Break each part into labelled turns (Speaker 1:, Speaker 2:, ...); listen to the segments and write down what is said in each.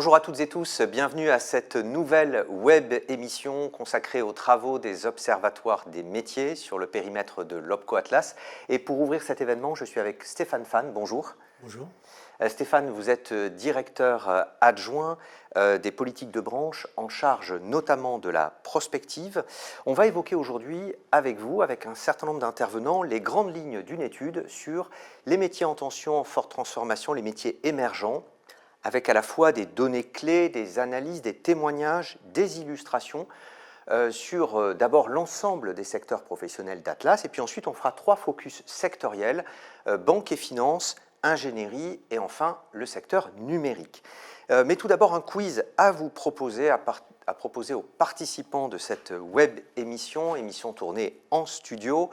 Speaker 1: Bonjour à toutes et tous, bienvenue à cette nouvelle web émission consacrée aux travaux des observatoires des métiers sur le périmètre de l'OPCO Atlas. Et pour ouvrir cet événement, je suis avec Stéphane Fan. Bonjour.
Speaker 2: Bonjour.
Speaker 1: Stéphane, vous êtes directeur adjoint des politiques de branche en charge notamment de la prospective. On va évoquer aujourd'hui avec vous, avec un certain nombre d'intervenants, les grandes lignes d'une étude sur les métiers en tension, en forte transformation, les métiers émergents, avec à la fois des données clés, des analyses, des témoignages, des illustrations sur d'abord l'ensemble des secteurs professionnels d'Atlas, et puis ensuite on fera 3 focus sectoriels, banque et finance, ingénierie et enfin le secteur numérique. Mais tout d'abord un quiz à vous proposer, à proposer aux participants de cette web émission tournée en studio.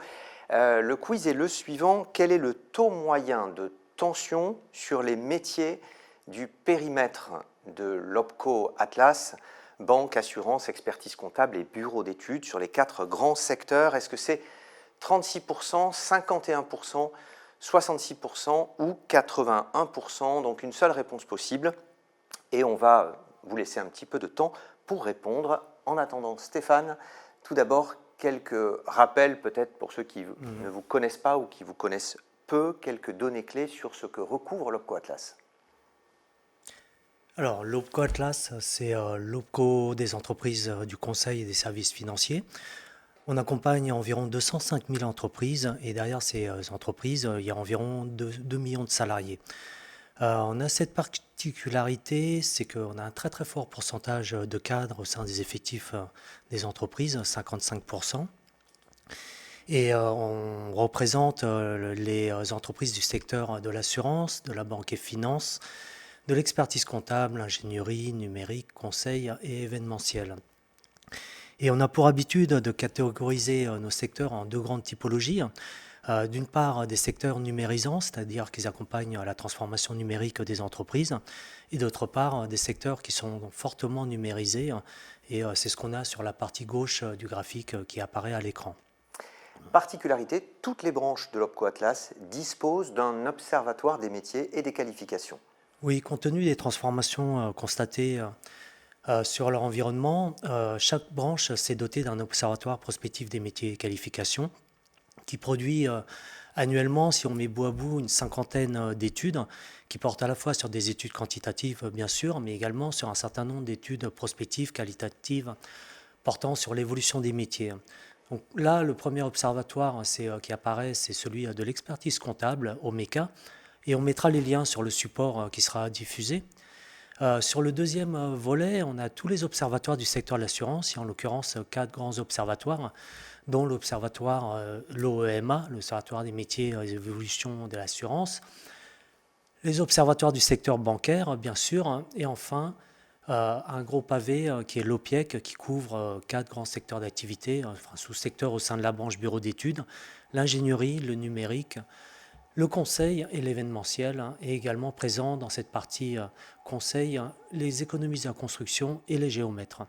Speaker 1: Le quiz est le suivant: quel est le taux moyen de tension sur les métiers du périmètre de l'OPCO Atlas, banque, assurance, expertise comptable et bureau d'études, sur les 4 grands secteurs? Est-ce que c'est 36%, 51%, 66% ou 81%? Donc une seule réponse possible et on va vous laisser un petit peu de temps pour répondre. En attendant, Stéphane, tout d'abord quelques rappels peut-être pour ceux qui ne vous connaissent pas ou qui vous connaissent peu, quelques données clés sur ce que recouvre l'OPCO Atlas.
Speaker 2: Alors, l'OPCO Atlas, c'est l'OPCO des entreprises du conseil et des services financiers. On accompagne environ 205 000 entreprises et derrière ces entreprises, il y a environ 2 millions de salariés. On a cette particularité, c'est qu'on a un très très fort pourcentage de cadres au sein des effectifs des entreprises, 55%. Et on représente les entreprises du secteur de l'assurance, de la banque et finance, de l'expertise comptable, ingénierie, numérique, conseil et événementiel. Et on a pour habitude de catégoriser nos secteurs en 2 grandes typologies. D'une part, des secteurs numérisants, c'est-à-dire qu'ils accompagnent la transformation numérique des entreprises, et d'autre part, des secteurs qui sont fortement numérisés, et c'est ce qu'on a sur la partie gauche du graphique qui apparaît à l'écran.
Speaker 1: Particularité, toutes les branches de l'OPCO Atlas disposent d'un observatoire des métiers et des qualifications.
Speaker 2: Oui, compte tenu des transformations constatées sur leur environnement, chaque branche s'est dotée d'un observatoire prospectif des métiers et qualifications qui produit annuellement, si on met bout à bout, une 50aine d'études qui portent à la fois sur des études quantitatives, bien sûr, mais également sur un certain nombre d'études prospectives, qualitatives, portant sur l'évolution des métiers. Donc là, le premier observatoire qui apparaît, c'est celui de l'expertise comptable, OMECA, et on mettra les liens sur le support qui sera diffusé. Sur le deuxième volet, on a tous les observatoires du secteur de l'assurance, et en l'occurrence 4 grands observatoires, dont l'observatoire l'OEMA, l'Observatoire des métiers et des évolutions de l'assurance, les observatoires du secteur bancaire, bien sûr, et enfin un gros pavé qui est l'OPIEC, qui couvre 4 grands secteurs d'activité, enfin sous-secteurs au sein de la branche bureau d'études, l'ingénierie, le numérique, le conseil et l'événementiel, et également présent dans cette partie conseil, les économistes de la construction et les géomètres.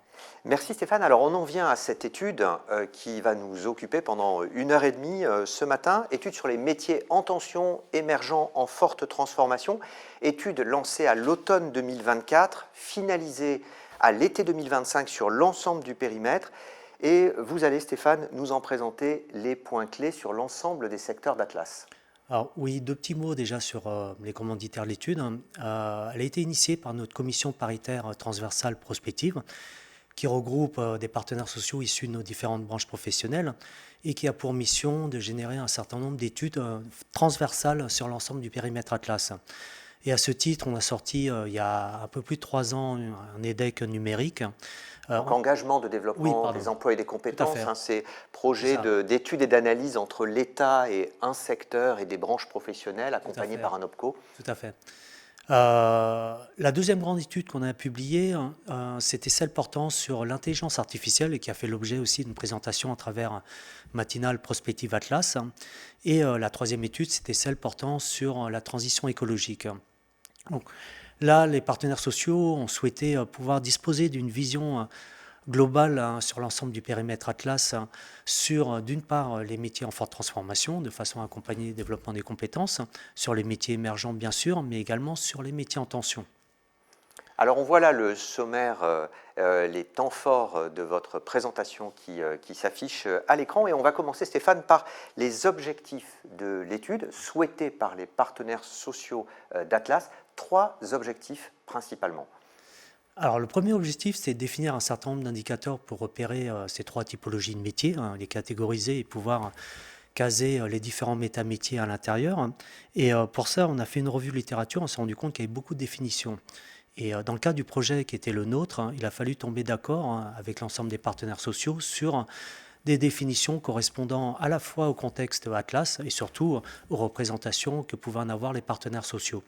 Speaker 1: Merci Stéphane. Alors on en vient à cette étude qui va nous occuper pendant 1h30 ce matin, étude sur les métiers en tension, émergents, en forte transformation, étude lancée à l'automne 2024, finalisée à l'été 2025 sur l'ensemble du périmètre. Et vous allez, Stéphane, nous en présenter les points clés sur l'ensemble des secteurs d'Atlas.
Speaker 2: Alors oui, 2 petits mots déjà sur les commanditaires de l'étude. Elle a été initiée par notre commission paritaire transversale prospective qui regroupe des partenaires sociaux issus de nos différentes branches professionnelles et qui a pour mission de générer un certain nombre d'études transversales sur l'ensemble du périmètre Atlas. Et à ce titre, on a sorti il y a un peu plus de 3 ans un EDEC numérique.
Speaker 1: Donc engagement de développement des emplois et des compétences, c'est projet d'études et d'analyse entre l'État et un secteur et des branches professionnelles accompagnées par un OPCO.
Speaker 2: Tout à fait. La deuxième grande étude qu'on a publiée, c'était celle portant sur l'intelligence artificielle et qui a fait l'objet aussi d'une présentation à travers Matinale Prospective Atlas. Et la troisième étude, c'était celle portant sur la transition écologique. Donc, là, les partenaires sociaux ont souhaité pouvoir disposer d'une vision globale sur l'ensemble du périmètre Atlas sur, d'une part, les métiers en forte transformation, de façon à accompagner le développement des compétences, sur les métiers émergents, bien sûr, mais également sur les métiers en tension.
Speaker 1: Alors on voit là le sommaire, les temps forts de votre présentation qui s'affichent à l'écran et on va commencer Stéphane par les objectifs de l'étude souhaités par les partenaires sociaux d'Atlas. 3 objectifs principalement.
Speaker 2: Alors, le premier objectif, c'est de définir un certain nombre d'indicateurs pour repérer ces 3 typologies de métiers, les catégoriser et pouvoir caser les différents métamétiers à l'intérieur. Et pour ça, on a fait une revue de littérature, on s'est rendu compte qu'il y avait beaucoup de définitions. Et dans le cas du projet qui était le nôtre, il a fallu tomber d'accord avec l'ensemble des partenaires sociaux sur des définitions correspondant à la fois au contexte Atlas et surtout aux représentations que pouvaient en avoir les partenaires sociaux.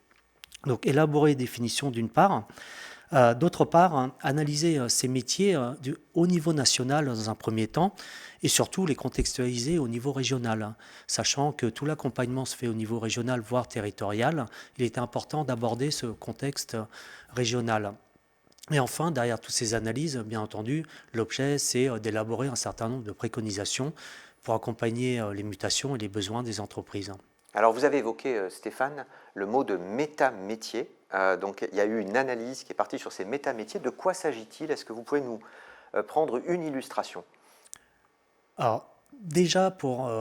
Speaker 2: Donc, élaborer des définitions d'une part. D'autre part, analyser ces métiers au niveau national dans un premier temps et surtout les contextualiser au niveau régional. Sachant que tout l'accompagnement se fait au niveau régional, voire territorial, il est important d'aborder ce contexte régional. Et enfin, derrière toutes ces analyses, bien entendu, l'objet, c'est d'élaborer un certain nombre de préconisations pour accompagner les mutations et les besoins des entreprises.
Speaker 1: Alors vous avez évoqué, Stéphane, le mot de métamétier. Donc il y a eu une analyse qui est partie sur ces métamétiers. De quoi s'agit-il? Est-ce que vous pouvez nous prendre une illustration?
Speaker 2: Alors, déjà, pour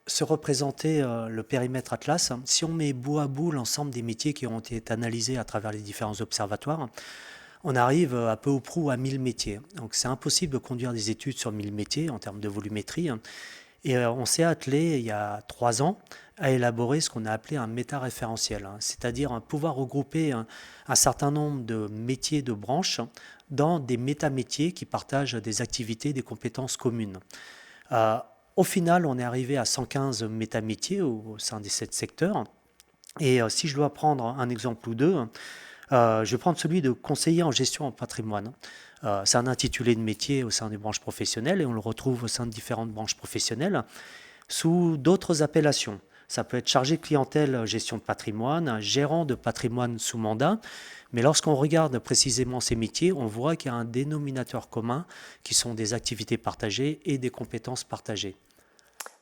Speaker 2: se représenter le périmètre Atlas, si on met bout à bout l'ensemble des métiers qui ont été analysés à travers les différents observatoires, on arrive à peu ou prou à 1000 métiers. Donc c'est impossible de conduire des études sur 1000 métiers en termes de volumétrie. Et on s'est attelé, il y a 3 ans, à élaborer ce qu'on a appelé un méta-référentiel, c'est-à-dire pouvoir regrouper un certain nombre de métiers, de branches, dans des métamétiers qui partagent des activités, des compétences communes. Au final, on est arrivé à 115 métamétiers au sein des 7 secteurs. Et si je dois prendre un exemple ou deux, je vais prendre celui de conseiller en gestion en patrimoine. C'est un intitulé de métier au sein des branches professionnelles et on le retrouve au sein de différentes branches professionnelles sous d'autres appellations. Ça peut être chargé de clientèle gestion de patrimoine, gérant de patrimoine sous mandat, mais lorsqu'on regarde précisément ces métiers, on voit qu'il y a un dénominateur commun qui sont des activités partagées et des compétences partagées.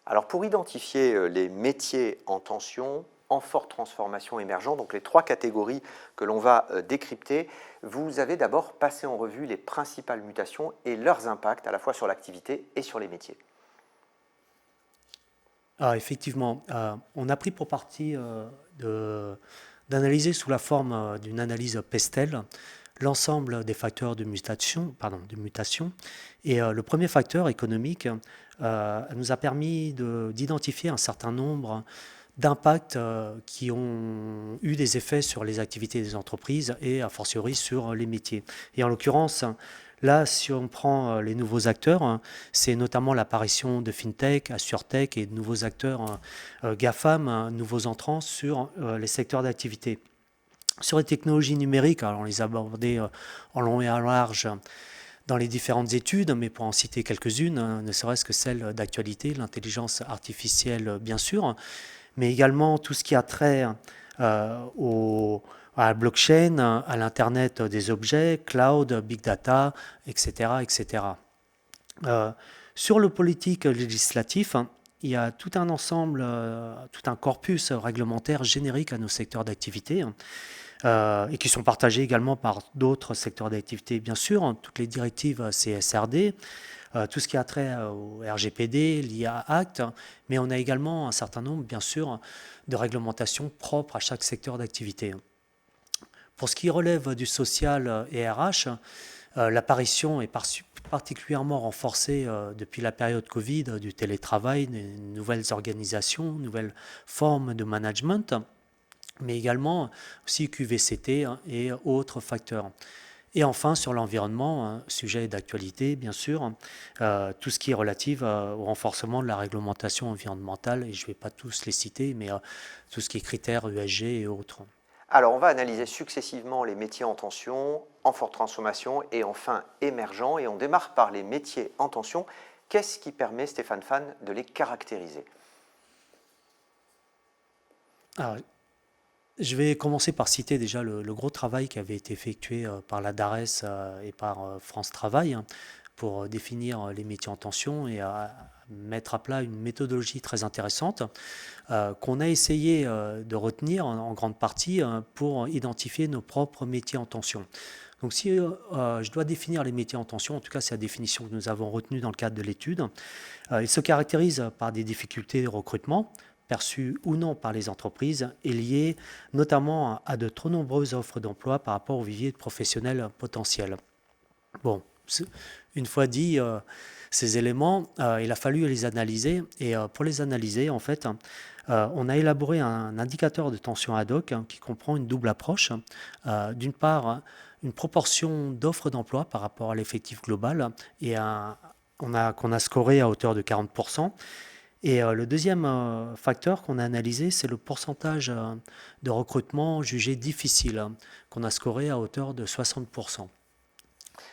Speaker 1: Alors pour identifier les métiers en tension, en forte transformation émergents, donc les 3 catégories que l'on va décrypter, vous avez d'abord passé en revue les principales mutations et leurs impacts à la fois sur l'activité et sur les métiers.
Speaker 2: Ah, effectivement, on a pris pour parti d'analyser sous la forme d'une analyse Pestel l'ensemble des facteurs de mutation. Et le premier facteur économique nous a permis d'identifier un certain nombre d'impacts qui ont eu des effets sur les activités des entreprises et a fortiori sur les métiers. Et en l'occurrence, là, si on prend les nouveaux acteurs, c'est notamment l'apparition de FinTech, AssureTech et de nouveaux acteurs GAFAM, nouveaux entrants sur les secteurs d'activité. Sur les technologies numériques, alors on les a abordées en long et en large dans les différentes études, mais pour en citer quelques-unes, ne serait-ce que celle d'actualité, l'intelligence artificielle bien sûr, mais également tout ce qui a trait à la blockchain, à l'Internet des objets, cloud, big data, etc. etc. Sur le politique législatif, il y a tout un ensemble, tout un corpus réglementaire générique à nos secteurs d'activité et qui sont partagés également par d'autres secteurs d'activité, bien sûr, toutes les directives CSRD, tout ce qui a trait au RGPD, l'IA Act, mais on a également un certain nombre, bien sûr, de réglementations propres à chaque secteur d'activité. Pour ce qui relève du social et RH, l'apparition est particulièrement renforcée depuis la période Covid, du télétravail, des nouvelles organisations, nouvelles formes de management, mais également aussi QVCT et autres facteurs. Et enfin, sur l'environnement, sujet d'actualité, bien sûr, tout ce qui est relatif au renforcement de la réglementation environnementale, et je ne vais pas tous les citer, mais tout ce qui est critères ESG et autres.
Speaker 1: Alors, on va analyser successivement les métiers en tension, en forte transformation et enfin émergents. Et on démarre par les métiers en tension. Qu'est-ce qui permet, Stéphane Fan, de les caractériser?
Speaker 2: Alors, je vais commencer par citer déjà le gros travail qui avait été effectué par la DARES et par France Travail pour définir les métiers en tension et mettre à plat une méthodologie très intéressante qu'on a essayé de retenir en grande partie pour identifier nos propres métiers en tension. Donc si je dois définir les métiers en tension, en tout cas c'est la définition que nous avons retenue dans le cadre de l'étude, ils se caractérisent par des difficultés de recrutement, perçues ou non par les entreprises, et liées notamment à de trop nombreuses offres d'emploi par rapport au vivier de professionnels potentiels. Bon, une fois dit ces éléments, il a fallu les analyser. Et pour les analyser, en fait, on a élaboré un indicateur de tension ad hoc qui comprend une double approche. D'une part, une proportion d'offres d'emploi par rapport à l'effectif global et qu'on a scoré à hauteur de 40%. Et le deuxième facteur qu'on a analysé, c'est le pourcentage de recrutement jugé difficile, qu'on a scoré à hauteur de 60%.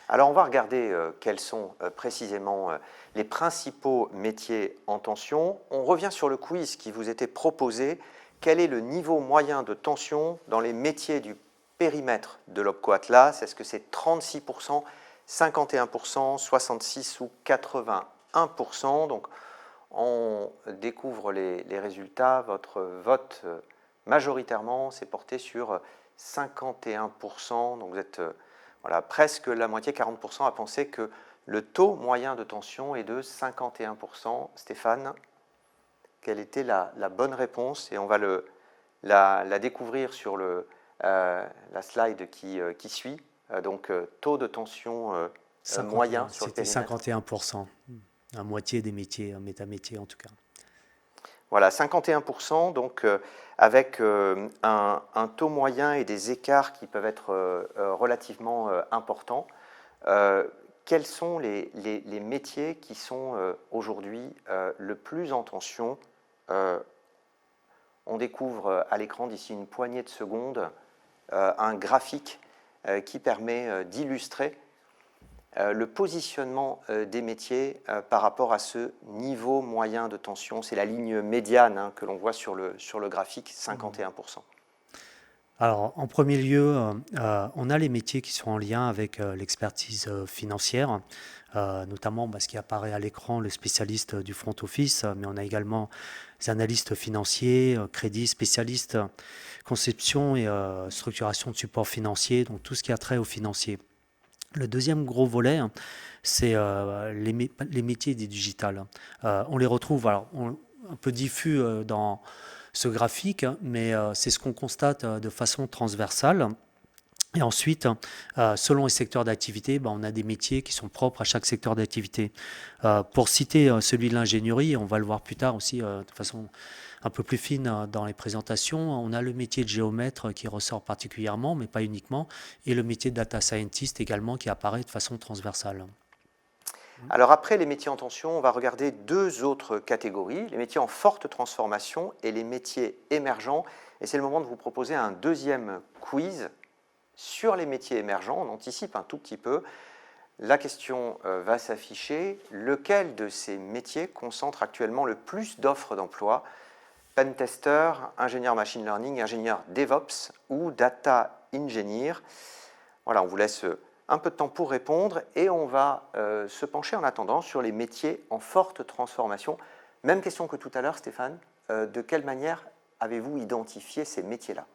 Speaker 1: Alors on va regarder quels sont précisément les principaux métiers en tension. On revient sur le quiz qui vous était proposé. Quel est le niveau moyen de tension dans les métiers du périmètre de l'OPCO Atlas? Est-ce que c'est 36%, 51%, 66% ou 81%? Donc on découvre les résultats. Votre vote majoritairement s'est porté sur 51%. Donc vous êtes voilà, presque la moitié, 40%, a pensé que le taux moyen de tension est de 51%. Stéphane, quelle était la bonne réponse? Et on va la découvrir sur la slide qui suit. Donc, taux de tension moyen sur le périmètre.
Speaker 2: C'était 51%, la moitié des métiers, métamétiers en tout cas.
Speaker 1: Voilà, 51%, donc avec un taux moyen et des écarts qui peuvent être relativement importants. Quels sont les métiers qui sont aujourd'hui le plus en tension? On découvre à l'écran d'ici une poignée de secondes un graphique qui permet d'illustrer le positionnement des métiers par rapport à ce niveau moyen de tension. C'est la ligne médiane que l'on voit sur le graphique, 51%.
Speaker 2: Alors, en premier lieu, on a les métiers qui sont en lien avec l'expertise financière, notamment ce qui apparaît à l'écran, le spécialiste du front office, mais on a également les analystes financiers, crédits, spécialistes, conception et structuration de support financier, donc tout ce qui a trait au financier. Le deuxième gros volet, c'est les métiers des digitales. On les retrouve alors, un peu diffus dans ce graphique, mais c'est ce qu'on constate de façon transversale. Et ensuite, selon les secteurs d'activité, on a des métiers qui sont propres à chaque secteur d'activité. Pour citer celui de l'ingénierie, on va le voir plus tard aussi de façon un peu plus fine dans les présentations, on a le métier de géomètre qui ressort particulièrement, mais pas uniquement, et le métier de data scientist également qui apparaît de façon transversale.
Speaker 1: Alors après les métiers en tension, on va regarder deux autres catégories, les métiers en forte transformation et les métiers émergents. Et c'est le moment de vous proposer un deuxième quiz sur les métiers émergents. On anticipe un tout petit peu. La question va s'afficher. Lequel de ces métiers concentre actuellement le plus d'offres d'emploi? Pentester, ingénieur machine learning, ingénieur DevOps ou data engineer? Voilà, on vous laisse un peu de temps pour répondre et on va se pencher en attendant sur les métiers en forte transformation. Même question que tout à l'heure, Stéphane. De quelle manière avez-vous identifié ces métiers-là?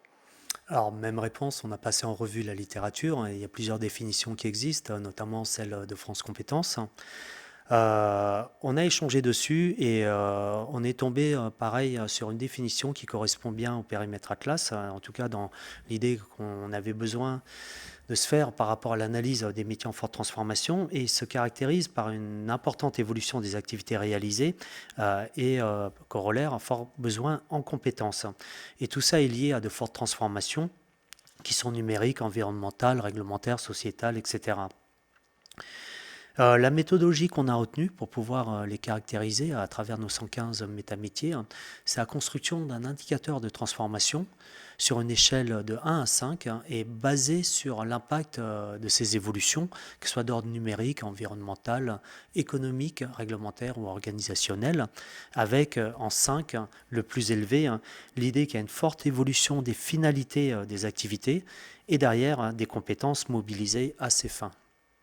Speaker 2: Alors, même réponse, on a passé en revue la littérature. Il y a plusieurs définitions qui existent, notamment celle de France Compétences. On a échangé dessus et on est tombé, pareil, sur une définition qui correspond bien au périmètre Atlas, en tout cas dans l'idée qu'on avait besoin de se faire par rapport à l'analyse des métiers en forte transformation, et se caractérise par une importante évolution des activités réalisées et corollaire, un fort besoin en compétences. Et tout ça est lié à de fortes transformations qui sont numériques, environnementales, réglementaires, sociétales, etc. La méthodologie qu'on a retenue pour pouvoir les caractériser à travers nos 115 métamétiers, c'est la construction d'un indicateur de transformation sur une échelle de 1 à 5 et basé sur l'impact de ces évolutions, que ce soit d'ordre numérique, environnemental, économique, réglementaire ou organisationnel, avec en 5 le plus élevé, l'idée qu'il y a une forte évolution des finalités des activités et derrière des compétences mobilisées à ces fins.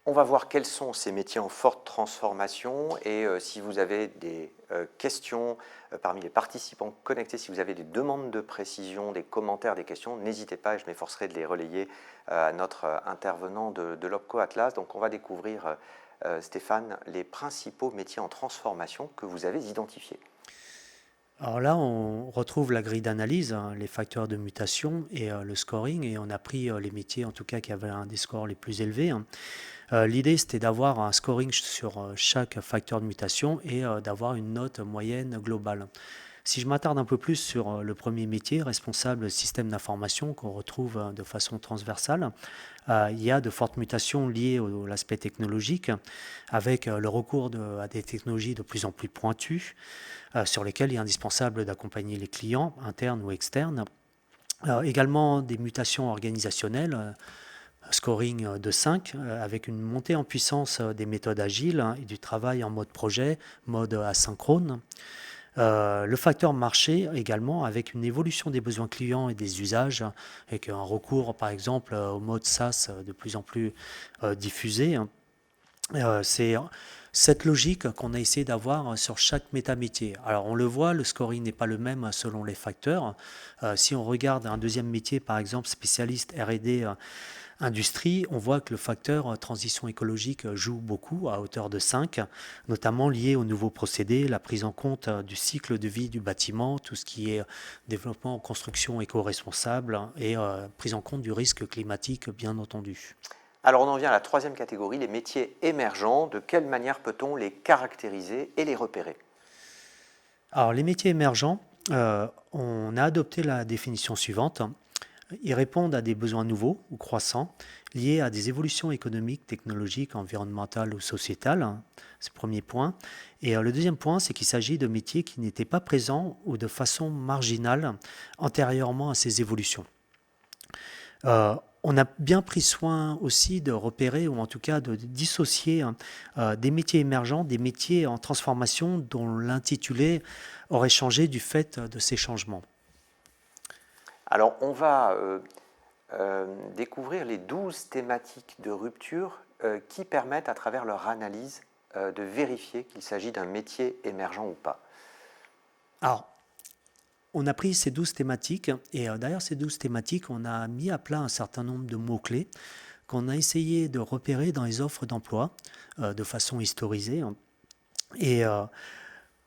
Speaker 1: On va voir quels sont ces métiers en forte transformation et si vous avez des questions parmi les participants connectés, si vous avez des demandes de précision, des commentaires, des questions, n'hésitez pas et je m'efforcerai de les relayer à notre intervenant de l'OPCO Atlas. Donc on va découvrir, Stéphane, les principaux métiers en transformation que vous avez identifiés.
Speaker 2: Alors là, on retrouve la grille d'analyse, hein, les facteurs de mutation et le scoring, et on a pris les métiers en tout cas qui avaient un des scores les plus élevés, hein. L'idée, c'était d'avoir un scoring sur chaque facteur de mutation et d'avoir une note moyenne globale. Si je m'attarde un peu plus sur le premier métier, responsable système d'information, qu'on retrouve de façon transversale, il y a de fortes mutations liées à l'aspect technologique, avec le recours à des technologies de plus en plus pointues, sur lesquelles il est indispensable d'accompagner les clients, internes ou externes. Également des mutations organisationnelles, scoring de 5, avec une montée en puissance des méthodes agiles, hein, et du travail en mode projet, mode asynchrone. Le facteur marché également, avec une évolution des besoins clients et des usages, avec un recours par exemple au mode SaaS de plus en plus diffusé, hein. C'est cette logique qu'on a essayé d'avoir sur chaque métamétier. Alors on le voit, le scoring n'est pas le même selon les facteurs. Si on regarde un deuxième métier, par exemple spécialiste R&D industrie, on voit que le facteur transition écologique joue beaucoup à hauteur de 5, notamment lié aux nouveaux procédés, la prise en compte du cycle de vie du bâtiment, tout ce qui est développement en construction éco-responsable et prise en compte du risque climatique, bien entendu.
Speaker 1: Alors on en vient à la troisième catégorie, les métiers émergents. De quelle manière peut-on les caractériser et les repérer?
Speaker 2: Alors les métiers émergents, on a adopté la définition suivante. Ils répondent à des besoins nouveaux ou croissants liés à des évolutions économiques, technologiques, environnementales ou sociétales. C'est le premier point. Et le deuxième point, c'est qu'il s'agit de métiers qui n'étaient pas présents ou de façon marginale antérieurement à ces évolutions. On a bien pris soin aussi de repérer, ou en tout cas de dissocier des métiers émergents, des métiers en transformation dont l'intitulé aurait changé du fait de ces changements.
Speaker 1: Alors on va découvrir les 12 thématiques de rupture qui permettent à travers leur analyse de vérifier qu'il s'agit d'un métier émergent ou pas.
Speaker 2: Alors, on a pris ces 12 thématiques et derrière ces 12 thématiques, on a mis à plat un certain nombre de mots-clés qu'on a essayé de repérer dans les offres d'emploi de façon historisée. Et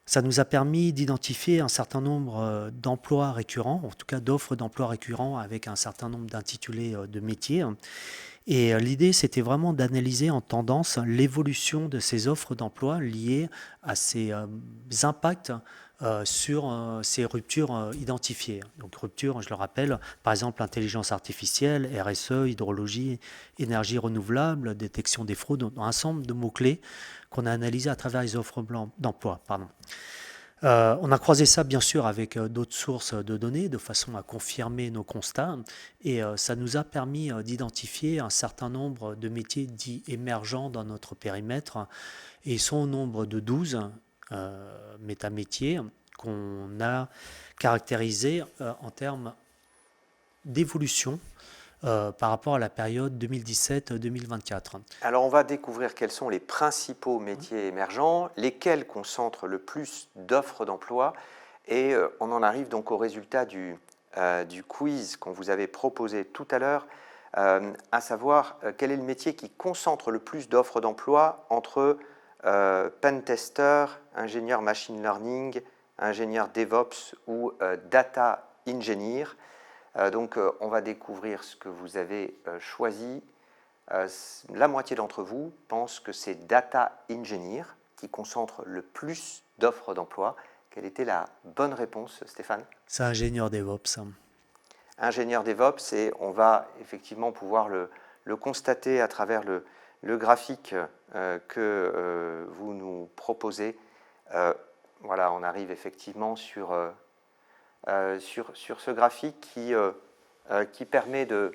Speaker 2: ça nous a permis d'identifier un certain nombre d'emplois récurrents, en tout cas d'offres d'emploi récurrents avec un certain nombre d'intitulés de métiers. Et l'idée, c'était vraiment d'analyser en tendance l'évolution de ces offres d'emploi liées à ces impacts sur ces ruptures identifiées. Donc rupture, je le rappelle, par exemple intelligence artificielle, RSE, hydrologie, énergie renouvelable, détection des fraudes, un ensemble de mots-clés qu'on a analysés à travers les offres d'emploi. On a croisé ça bien sûr avec d'autres sources de données de façon à confirmer nos constats et ça nous a permis d'identifier un certain nombre de métiers dits émergents dans notre périmètre et ils sont au nombre de 12 métamétiers qu'on a caractérisés en termes d'évolution par rapport à la période 2017-2024.
Speaker 1: Alors on va découvrir quels sont les principaux métiers émergents, lesquels concentrent le plus d'offres d'emploi et on en arrive donc au résultat du quiz qu'on vous avait proposé tout à l'heure, à savoir quel est le métier qui concentre le plus d'offres d'emploi entre pentester, ingénieur machine learning, ingénieur DevOps ou data engineer. Donc on va découvrir ce que vous avez choisi. La moitié d'entre vous pense que c'est data engineer qui concentre le plus d'offres d'emploi. Quelle était la bonne réponse, Stéphane?
Speaker 2: C'est ingénieur DevOps.
Speaker 1: Ingénieur DevOps, et on va effectivement pouvoir le constater à travers le graphique que vous nous proposez. Voilà, on arrive effectivement sur ce graphique qui permet de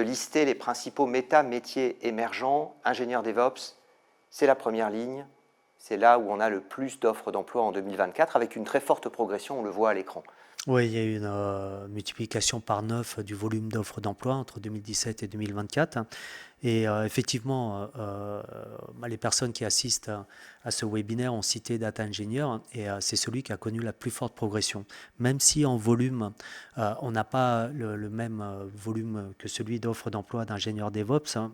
Speaker 1: lister les principaux métiers émergents. Ingénieur DevOps, c'est la première ligne. C'est là où on a le plus d'offres d'emploi en 2024, avec une très forte progression, on le voit à l'écran.
Speaker 2: Oui, il y a eu une multiplication par 9 du volume d'offres d'emploi entre 2017 et 2024. Et effectivement, les personnes qui assistent à ce webinaire ont cité Data Engineer et c'est celui qui a connu la plus forte progression. Même si en volume, on n'a pas le même volume que celui d'offres d'emploi d'ingénieur DevOps, hein,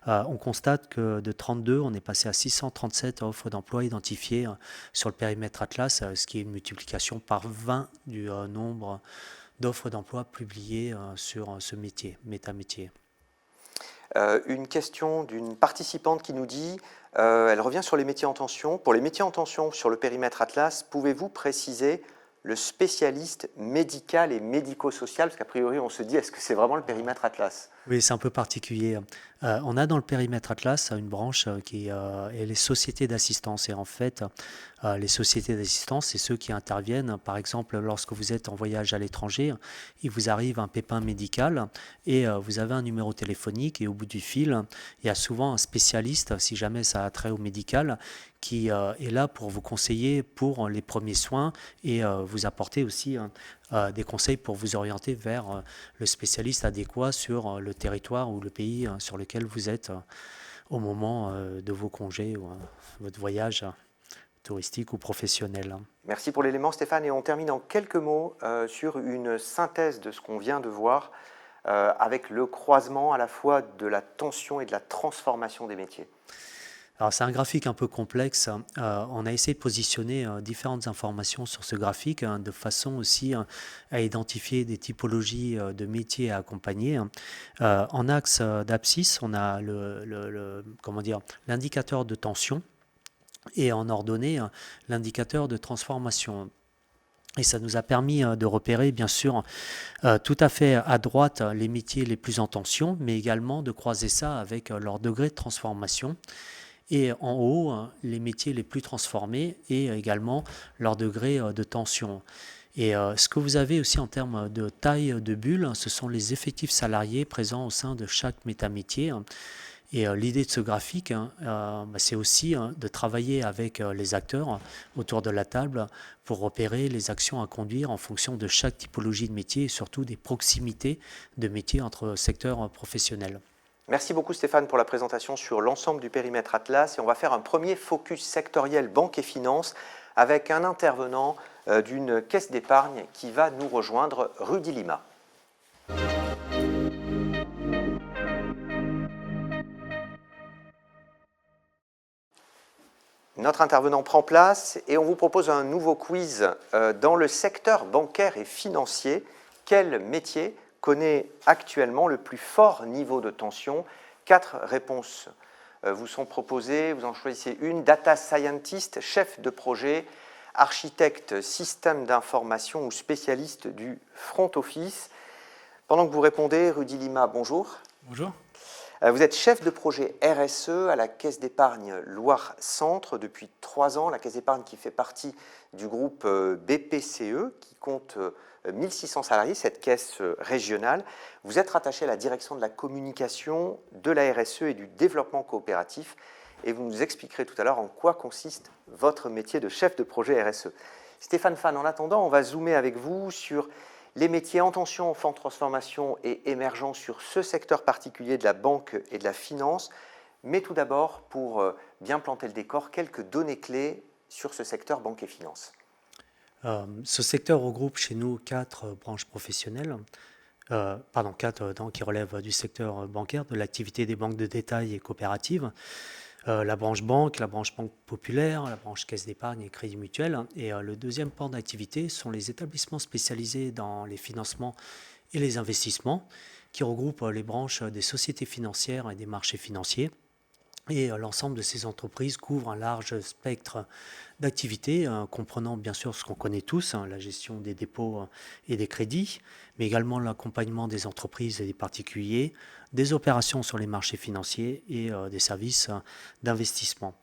Speaker 2: on constate que de 32, on est passé à 637 offres d'emploi identifiées sur le périmètre Atlas, ce qui est une multiplication par 20 du nombre d'offres d'emploi publiées sur ce métier, métamétier.
Speaker 1: Une question d'une participante qui nous dit, elle revient sur les métiers en tension. Pour les métiers en tension sur le périmètre Atlas, pouvez-vous préciser le spécialiste médical et médico-social? Parce qu'a priori, on se dit, est-ce que c'est vraiment le périmètre Atlas?
Speaker 2: Oui, c'est un peu particulier. On a dans le périmètre Atlas une branche qui est les sociétés d'assistance. Et en fait, les sociétés d'assistance, c'est ceux qui interviennent. Par exemple, lorsque vous êtes en voyage à l'étranger, il vous arrive un pépin médical et vous avez un numéro téléphonique et au bout du fil, il y a souvent un spécialiste, si jamais ça a trait au médical, qui est là pour vous conseiller pour les premiers soins et vous apporter aussi des conseils pour vous orienter vers le spécialiste adéquat sur le territoire ou le pays sur lequel vous êtes au moment de vos congés ou votre voyage touristique ou professionnel.
Speaker 1: Merci pour l'élément, Stéphane. Et on termine en quelques mots sur une synthèse de ce qu'on vient de voir avec le croisement à la fois de la tension et de la transformation des métiers.
Speaker 2: Alors c'est un graphique un peu complexe. On a essayé de positionner différentes informations sur ce graphique de façon aussi à identifier des typologies de métiers à accompagner. En axe d'abscisse, on a comment dire, l'indicateur de tension et en ordonnée, l'indicateur de transformation. Et ça nous a permis de repérer, bien sûr, tout à fait à droite les métiers les plus en tension, mais également de croiser ça avec leur degré de transformation. Et en haut, les métiers les plus transformés et également leur degré de tension. Et ce que vous avez aussi en termes de taille de bulle, ce sont les effectifs salariés présents au sein de chaque métamétier. Et l'idée de ce graphique, c'est aussi de travailler avec les acteurs autour de la table pour repérer les actions à conduire en fonction de chaque typologie de métier et surtout des proximités de métiers entre secteurs professionnels.
Speaker 1: Merci beaucoup Stéphane pour la présentation sur l'ensemble du périmètre Atlas et on va faire un premier focus sectoriel banque et finance avec un intervenant d'une caisse d'épargne qui va nous rejoindre, Rudy Lima. Notre intervenant prend place et on vous propose un nouveau quiz dans le secteur bancaire et financier. Quel métier connaît actuellement le plus fort niveau de tension? 4 réponses vous sont proposées, vous en choisissez une. Data scientist, chef de projet, architecte système d'information ou spécialiste du front office. Pendant que vous répondez, Rudy Lima, bonjour.
Speaker 3: Bonjour.
Speaker 1: Vous êtes chef de projet RSE à la Caisse d'épargne Loire-Centre depuis 3 ans. La Caisse d'épargne qui fait partie du groupe BPCE qui compte 1600 salariés, cette caisse régionale. Vous êtes rattaché à la direction de la communication, de la RSE et du développement coopératif. Et vous nous expliquerez tout à l'heure en quoi consiste votre métier de chef de projet RSE. Stéphane Fan, en attendant, on va zoomer avec vous sur les métiers en tension, en forte transformation et émergents sur ce secteur particulier de la banque et de la finance. Mais tout d'abord, pour bien planter le décor, quelques données clés sur ce secteur banque et finance.
Speaker 2: Ce secteur regroupe chez nous 4 branches professionnelles, 4 qui relèvent du secteur bancaire, de l'activité des banques de détail et coopératives, la branche banque populaire, la branche caisse d'épargne et crédit mutuel. Et le deuxième pan d'activité sont les établissements spécialisés dans les financements et les investissements, qui regroupent les branches des sociétés financières et des marchés financiers. Et l'ensemble de ces entreprises couvrent un large spectre d'activités, comprenant bien sûr ce qu'on connaît tous, la gestion des dépôts et des crédits, mais également l'accompagnement des entreprises et des particuliers, des opérations sur les marchés financiers et des services d'investissement.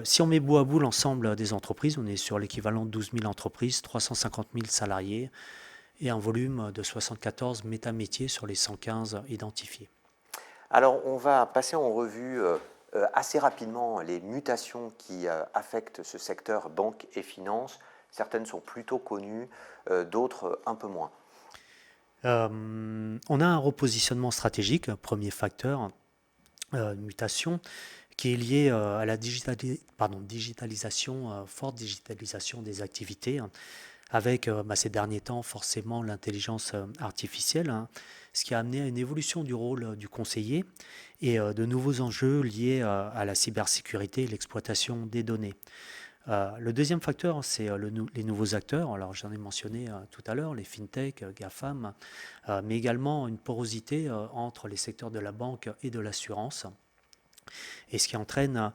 Speaker 2: Si on met bout à bout l'ensemble des entreprises, on est sur l'équivalent de 12 000 entreprises, 350 000 salariés et un volume de 74 métamétiers sur les 115 identifiés.
Speaker 1: Alors, on va passer en revue assez rapidement les mutations qui affectent ce secteur banque et finance. Certaines sont plutôt connues, d'autres un peu moins.
Speaker 2: On a un repositionnement stratégique, premier facteur, mutation, qui est lié à la digitalisation, forte digitalisation des activités, hein, avec ces derniers temps forcément l'intelligence artificielle, hein, ce qui a amené à une évolution du rôle du conseiller et de nouveaux enjeux liés à la cybersécurité et l'exploitation des données. Le deuxième facteur, c'est les nouveaux acteurs. Alors, j'en ai mentionné tout à l'heure, les fintech, GAFAM, mais également une porosité entre les secteurs de la banque et de l'assurance, et ce qui entraîne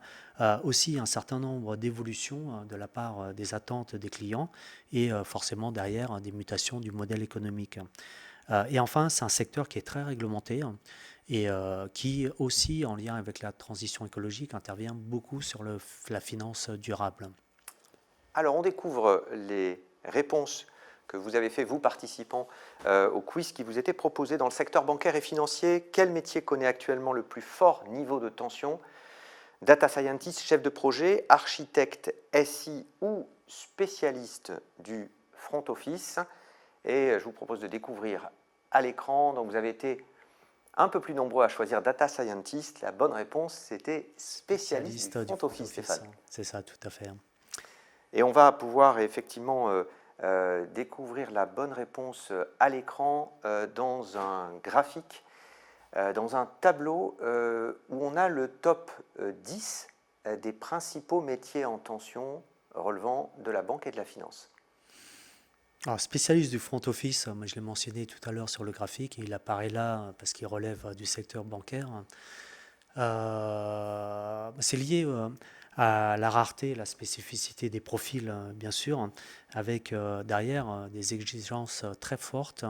Speaker 2: aussi un certain nombre d'évolutions de la part des attentes des clients et forcément derrière des mutations du modèle économique. Et enfin, c'est un secteur qui est très réglementé et qui aussi, en lien avec la transition écologique, intervient beaucoup sur la finance durable.
Speaker 1: Alors, on découvre les réponses que vous avez fait, vous, participants, au quiz qui vous était proposé dans le secteur bancaire et financier. Quel métier connaît actuellement le plus fort niveau de tension? Data scientist, chef de projet, architecte SI ou spécialiste du front office. Et je vous propose de découvrir à l'écran. Donc, vous avez été un peu plus nombreux à choisir data scientist. La bonne réponse, c'était spécialiste du front office, Stéphane.
Speaker 2: C'est ça, tout à fait.
Speaker 1: Et on va pouvoir effectivement découvrir la bonne réponse à l'écran dans un graphique, dans un tableau où on a le top 10 des principaux métiers en tension relevant de la banque et de la finance.
Speaker 2: Alors, spécialiste du front office, moi je l'ai mentionné tout à l'heure sur le graphique, et il apparaît là parce qu'il relève du secteur bancaire. C'est lié à la rareté, la spécificité des profils, bien sûr, avec derrière des exigences très fortes,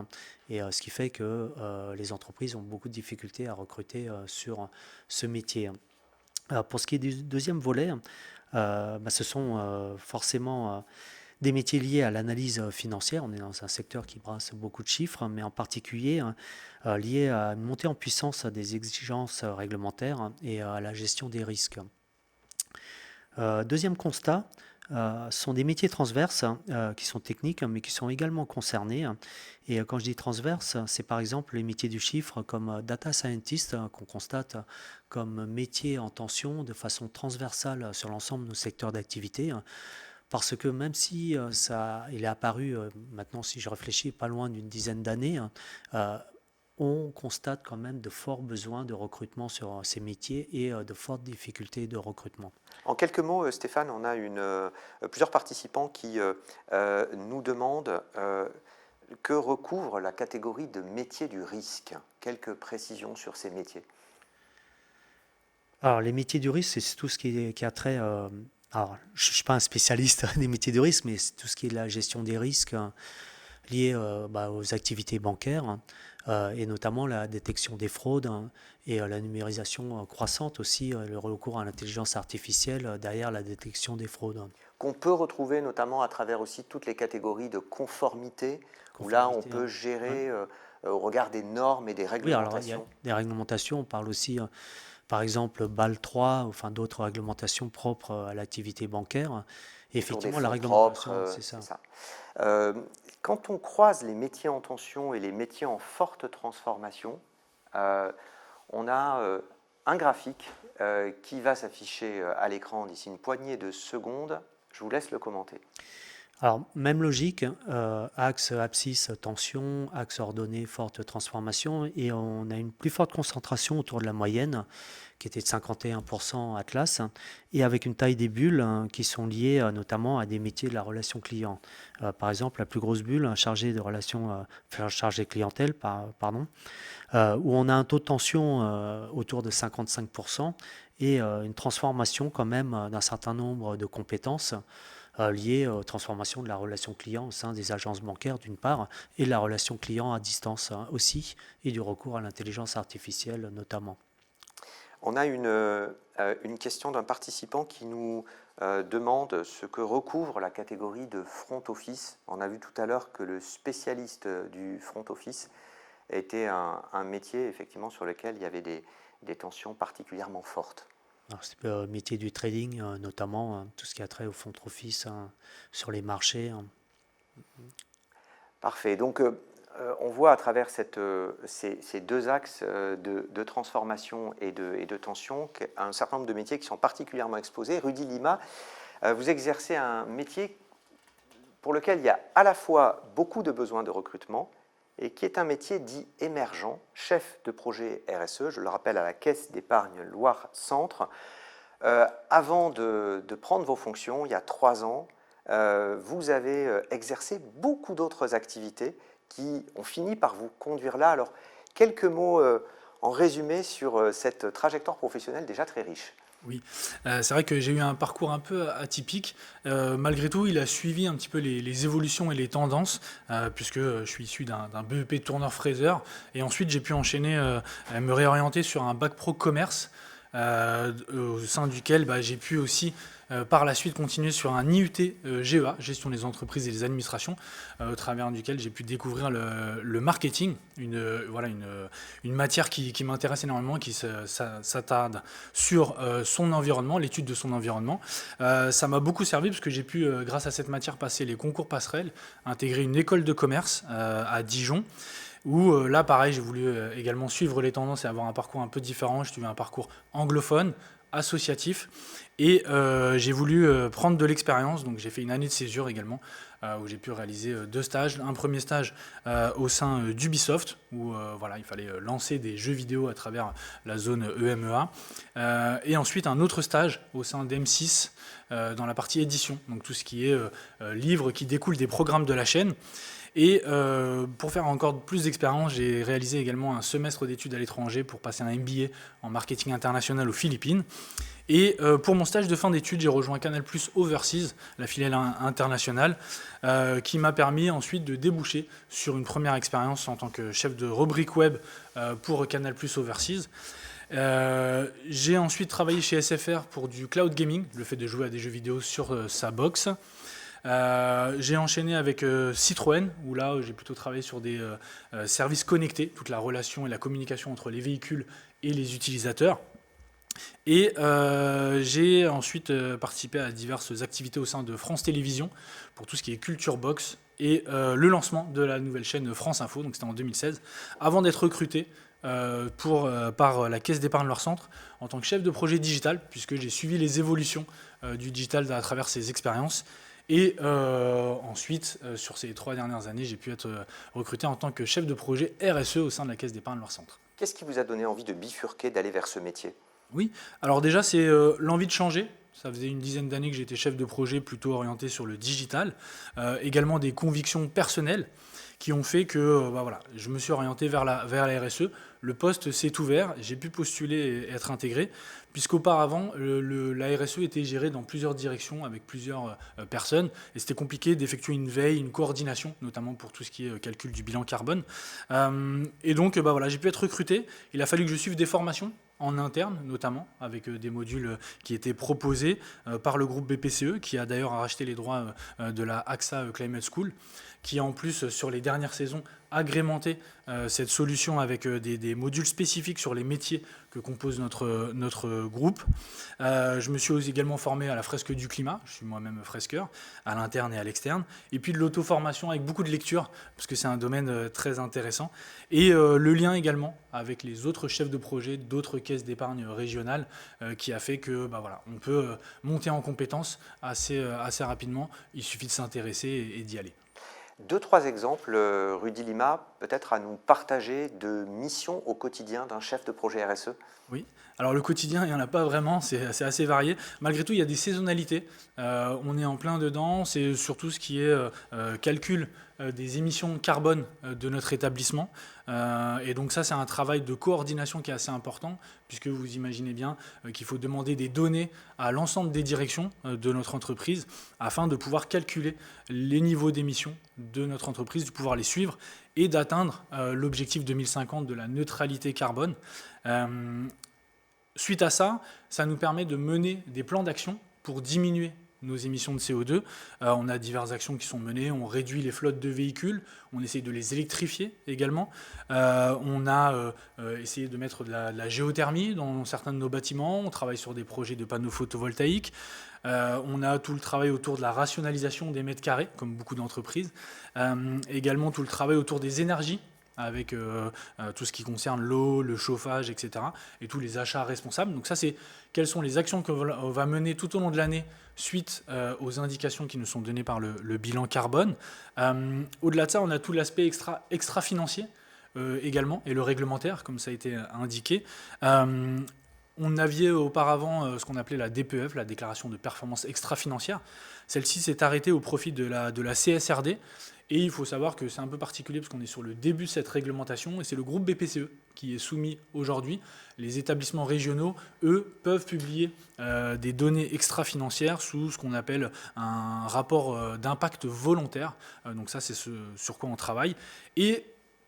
Speaker 2: et ce qui fait que les entreprises ont beaucoup de difficultés à recruter sur ce métier. Pour ce qui est du deuxième volet, ce sont forcément des métiers liés à l'analyse financière. On est dans un secteur qui brasse beaucoup de chiffres, mais en particulier liés à une montée en puissance des exigences réglementaires et à la gestion des risques. Deuxième constat, sont des métiers transverses qui sont techniques, mais qui sont également concernés. Et quand je dis transverse, c'est par exemple les métiers du chiffre comme data scientist, qu'on constate comme métier en tension de façon transversale sur l'ensemble de nos secteurs d'activité. Parce que même si il est apparu maintenant, si je réfléchis, pas loin d'une dizaine d'années, on constate quand même de forts besoins de recrutement sur ces métiers et de fortes difficultés de recrutement.
Speaker 1: En quelques mots, Stéphane, on a plusieurs participants qui nous demandent que recouvre la catégorie de métiers du risque. Quelques précisions sur ces métiers.
Speaker 2: Alors, les métiers du risque, c'est tout ce qui a trait. Alors, je ne suis pas un spécialiste des métiers du risque, mais c'est tout ce qui est la gestion des risques liés aux activités bancaires, et notamment la détection des fraudes, et la numérisation croissante aussi, le recours à l'intelligence artificielle derrière la détection des fraudes.
Speaker 1: Qu'on peut retrouver notamment à travers aussi toutes les catégories de conformité, où là on peut gérer au regard des normes et des réglementations.
Speaker 2: Oui, alors il y a des réglementations, on parle aussi par exemple BAL 3, enfin d'autres réglementations propres à l'activité bancaire. Et effectivement, la réglementation,
Speaker 1: propres,
Speaker 2: c'est ça.
Speaker 1: Quand on croise les métiers en tension et les métiers en forte transformation, on a un graphique qui va s'afficher à l'écran d'ici une poignée de secondes. Je vous laisse le commenter.
Speaker 2: Alors, même logique, axe abscisse tension, axe ordonné forte transformation, et on a une plus forte concentration autour de la moyenne, qui était de 51% Atlas, et avec une taille des bulles qui sont liées notamment à des métiers de la relation client. Par exemple, la plus grosse bulle chargée de relations, chargée clientèle, où on a un taux de tension autour de 55% et une transformation quand même d'un certain nombre de compétences liées aux transformations de la relation client au sein des agences bancaires d'une part, et la relation client à distance aussi, et du recours à l'intelligence artificielle notamment.
Speaker 1: On a une question d'un participant qui nous demande ce que recouvre la catégorie de front office. On a vu tout à l'heure que le spécialiste du front office était un métier effectivement sur lequel il y avait des tensions particulièrement fortes.
Speaker 2: Alors, c'est le métier du trading, notamment tout ce qui a trait au front office sur les marchés.
Speaker 1: Parfait. Donc, on voit à travers ces deux axes de transformation et de tension un certain nombre de métiers qui sont particulièrement exposés. Rudy Lima, vous exercez un métier pour lequel il y a à la fois beaucoup de besoins de recrutement et qui est un métier dit émergent, chef de projet RSE, je le rappelle, à la Caisse d'épargne Loire-Centre. Avant de prendre vos fonctions, il y a 3 ans, vous avez exercé beaucoup d'autres activités qui ont fini par vous conduire là. Alors, quelques mots en résumé sur cette trajectoire professionnelle déjà très riche.
Speaker 3: Oui, c'est vrai que j'ai eu un parcours un peu atypique. Malgré tout, il a suivi un petit peu les évolutions et les tendances, puisque je suis issu d'un BEP tourneur-fraiseur. Et ensuite, j'ai pu enchaîner, me réorienter sur un bac pro commerce, au sein duquel j'ai pu aussi par la suite continuer sur un IUT GEA, gestion des entreprises et des administrations, au travers duquel j'ai pu découvrir le marketing, une matière qui m'intéresse énormément, qui s'attarde sur son environnement, l'étude de son environnement. Ça m'a beaucoup servi parce que j'ai pu, grâce à cette matière, passer les concours passerelles, intégrer une école de commerce à Dijon, où là, pareil, j'ai voulu également suivre les tendances et avoir un parcours un peu différent. J'ai suivi un parcours anglophone, associatif, et j'ai voulu prendre de l'expérience. Donc j'ai fait une année de césure également, où j'ai pu réaliser 2 stages. Un premier stage au sein d'Ubisoft, où il fallait lancer des jeux vidéo à travers la zone EMEA. Et ensuite un autre stage au sein d'M6, dans la partie édition, donc tout ce qui est livres qui découlent des programmes de la chaîne. Et pour faire encore plus d'expérience, j'ai réalisé également un semestre d'études à l'étranger pour passer un MBA en marketing international aux Philippines. Et pour mon stage de fin d'études, j'ai rejoint Canal+ Overseas, la filiale internationale, qui m'a permis ensuite de déboucher sur une première expérience en tant que chef de rubrique web pour Canal+ Overseas. J'ai ensuite travaillé chez SFR pour du cloud gaming, le fait de jouer à des jeux vidéo sur sa box. J'ai enchaîné avec Citroën, où là j'ai plutôt travaillé sur des services connectés, toute la relation et la communication entre les véhicules et les utilisateurs. Et j'ai ensuite participé à diverses activités au sein de France Télévisions pour tout ce qui est Culture Box et le lancement de la nouvelle chaîne France Info, donc c'était en 2016, avant d'être recruté par la Caisse d'épargne Loire-Centre en tant que chef de projet digital, puisque j'ai suivi les évolutions du digital à travers ces expériences. Et ensuite, sur ces 3 dernières années, j'ai pu être recruté en tant que chef de projet RSE au sein de la Caisse d'épargne Loire-Centre.
Speaker 1: Qu'est-ce qui vous a donné envie de bifurquer, d'aller vers ce métier?
Speaker 3: Oui, alors déjà, c'est l'envie de changer. Ça faisait une dizaine d'années que j'étais chef de projet plutôt orienté sur le digital. Également des convictions personnelles qui ont fait que je me suis orienté vers la RSE. Le poste s'est ouvert, j'ai pu postuler et être intégré, puisqu'auparavant, la RSE était gérée dans plusieurs directions avec plusieurs personnes, et c'était compliqué d'effectuer une veille, une coordination, notamment pour tout ce qui est calcul du bilan carbone. Et donc, j'ai pu être recruté. Il a fallu que je suive des formations en interne, notamment, avec des modules qui étaient proposés par le groupe BPCE, qui a d'ailleurs racheté les droits de la AXA Climate School, qui en plus, sur les dernières saisons, agrémenté cette solution avec des modules spécifiques sur les métiers que compose notre groupe. Je me suis également formé à la fresque du climat, je suis moi-même fresqueur, à l'interne et à l'externe, et puis de l'auto-formation avec beaucoup de lecture, parce que c'est un domaine très intéressant, et le lien également avec les autres chefs de projet d'autres caisses d'épargne régionales, qui a fait que on peut monter en compétences assez rapidement, il suffit de s'intéresser et d'y aller.
Speaker 1: 2-3 exemples, Rudy Lima, peut-être à nous partager de missions au quotidien d'un chef de projet RSE?
Speaker 3: Oui, alors le quotidien, il n'y en a pas vraiment, c'est assez varié. Malgré tout, il y a des saisonnalités. On est en plein dedans, c'est surtout ce qui est calcul des émissions carbone de notre établissement. Et donc ça, c'est un travail de coordination qui est assez important, puisque vous imaginez bien qu'il faut demander des données à l'ensemble des directions de notre entreprise, afin de pouvoir calculer les niveaux d'émissions de notre entreprise, de pouvoir les suivre et d'atteindre l'objectif 2050 de la neutralité carbone. Suite à ça, ça nous permet de mener des plans d'action pour diminuer nos émissions de CO2. On a diverses actions qui sont menées, on réduit les flottes de véhicules, on essaye de les électrifier également. On a essayé de mettre de la géothermie dans certains de nos bâtiments, on travaille sur des projets de panneaux photovoltaïques. On a tout le travail autour de la rationalisation des mètres carrés, comme beaucoup d'entreprises. Également tout le travail autour des énergies, avec tout ce qui concerne l'eau, le chauffage, etc. et tous les achats responsables. Donc ça, c'est quelles sont les actions qu'on va mener tout au long de l'année suite aux indications qui nous sont données par le bilan carbone. Au-delà de ça, on a tout l'aspect extra-financier également, et le réglementaire, comme ça a été indiqué. On avait auparavant ce qu'on appelait la DPF, la déclaration de performance extra-financière. Celle-ci s'est arrêtée au profit de la CSRD. Et il faut savoir que c'est un peu particulier parce qu'on est sur le début de cette réglementation et c'est le groupe BPCE qui est soumis aujourd'hui. Les établissements régionaux, eux, peuvent publier des données extra-financières sous ce qu'on appelle un rapport d'impact volontaire. Donc ça, c'est ce sur quoi on travaille. Et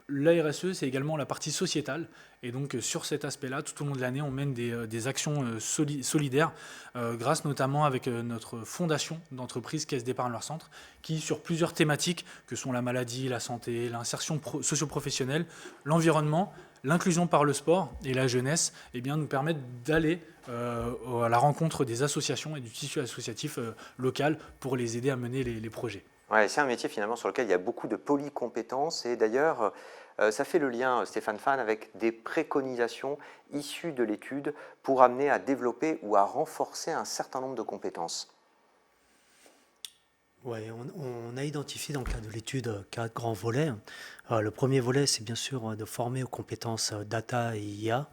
Speaker 3: la RSE, c'est également la partie sociétale. Et donc, sur cet aspect-là, tout au long de l'année, on mène des actions solidaires, grâce notamment avec notre fondation d'entreprise Caisse d'épargne leur centre, qui, sur plusieurs thématiques, que sont la maladie, la santé, l'insertion socio-professionnelle, l'environnement, l'inclusion par le sport et la jeunesse, eh bien, nous permettent d'aller à la rencontre des associations et du tissu associatif local pour les aider à mener les projets.
Speaker 1: Ouais, c'est un métier finalement sur lequel il y a beaucoup de polycompétences et d'ailleurs ça fait le lien, Stéphane Fan, avec des préconisations issues de l'étude pour amener à développer ou à renforcer un certain nombre de compétences.
Speaker 2: Oui, on a identifié dans le cadre de l'étude 4 grands volets. Le premier volet, c'est bien sûr de former aux compétences data et IA,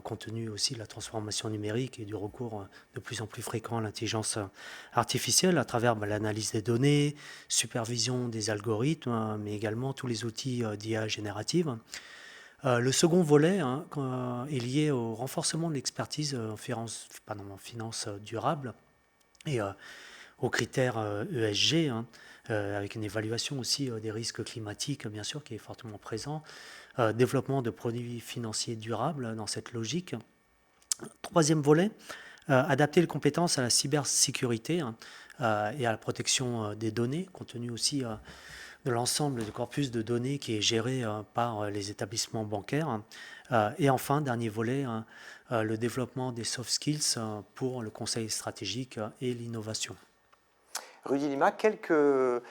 Speaker 2: compte tenu aussi de la transformation numérique et du recours de plus en plus fréquent à l'intelligence artificielle à travers l'analyse des données, supervision des algorithmes, mais également tous les outils d'IA générative. Le second volet est lié au renforcement de l'expertise en finance durable et aux critères ESG, avec une évaluation aussi des risques climatiques, bien sûr, qui est fortement présent. Développement de produits financiers durables dans cette logique. Troisième volet, adapter les compétences à la cybersécurité et à la protection des données, compte tenu aussi de l'ensemble du corpus de données qui est géré par les établissements bancaires. Et enfin, dernier volet, le développement des soft skills pour le conseil stratégique et l'innovation.
Speaker 1: Rudy Lima, quelques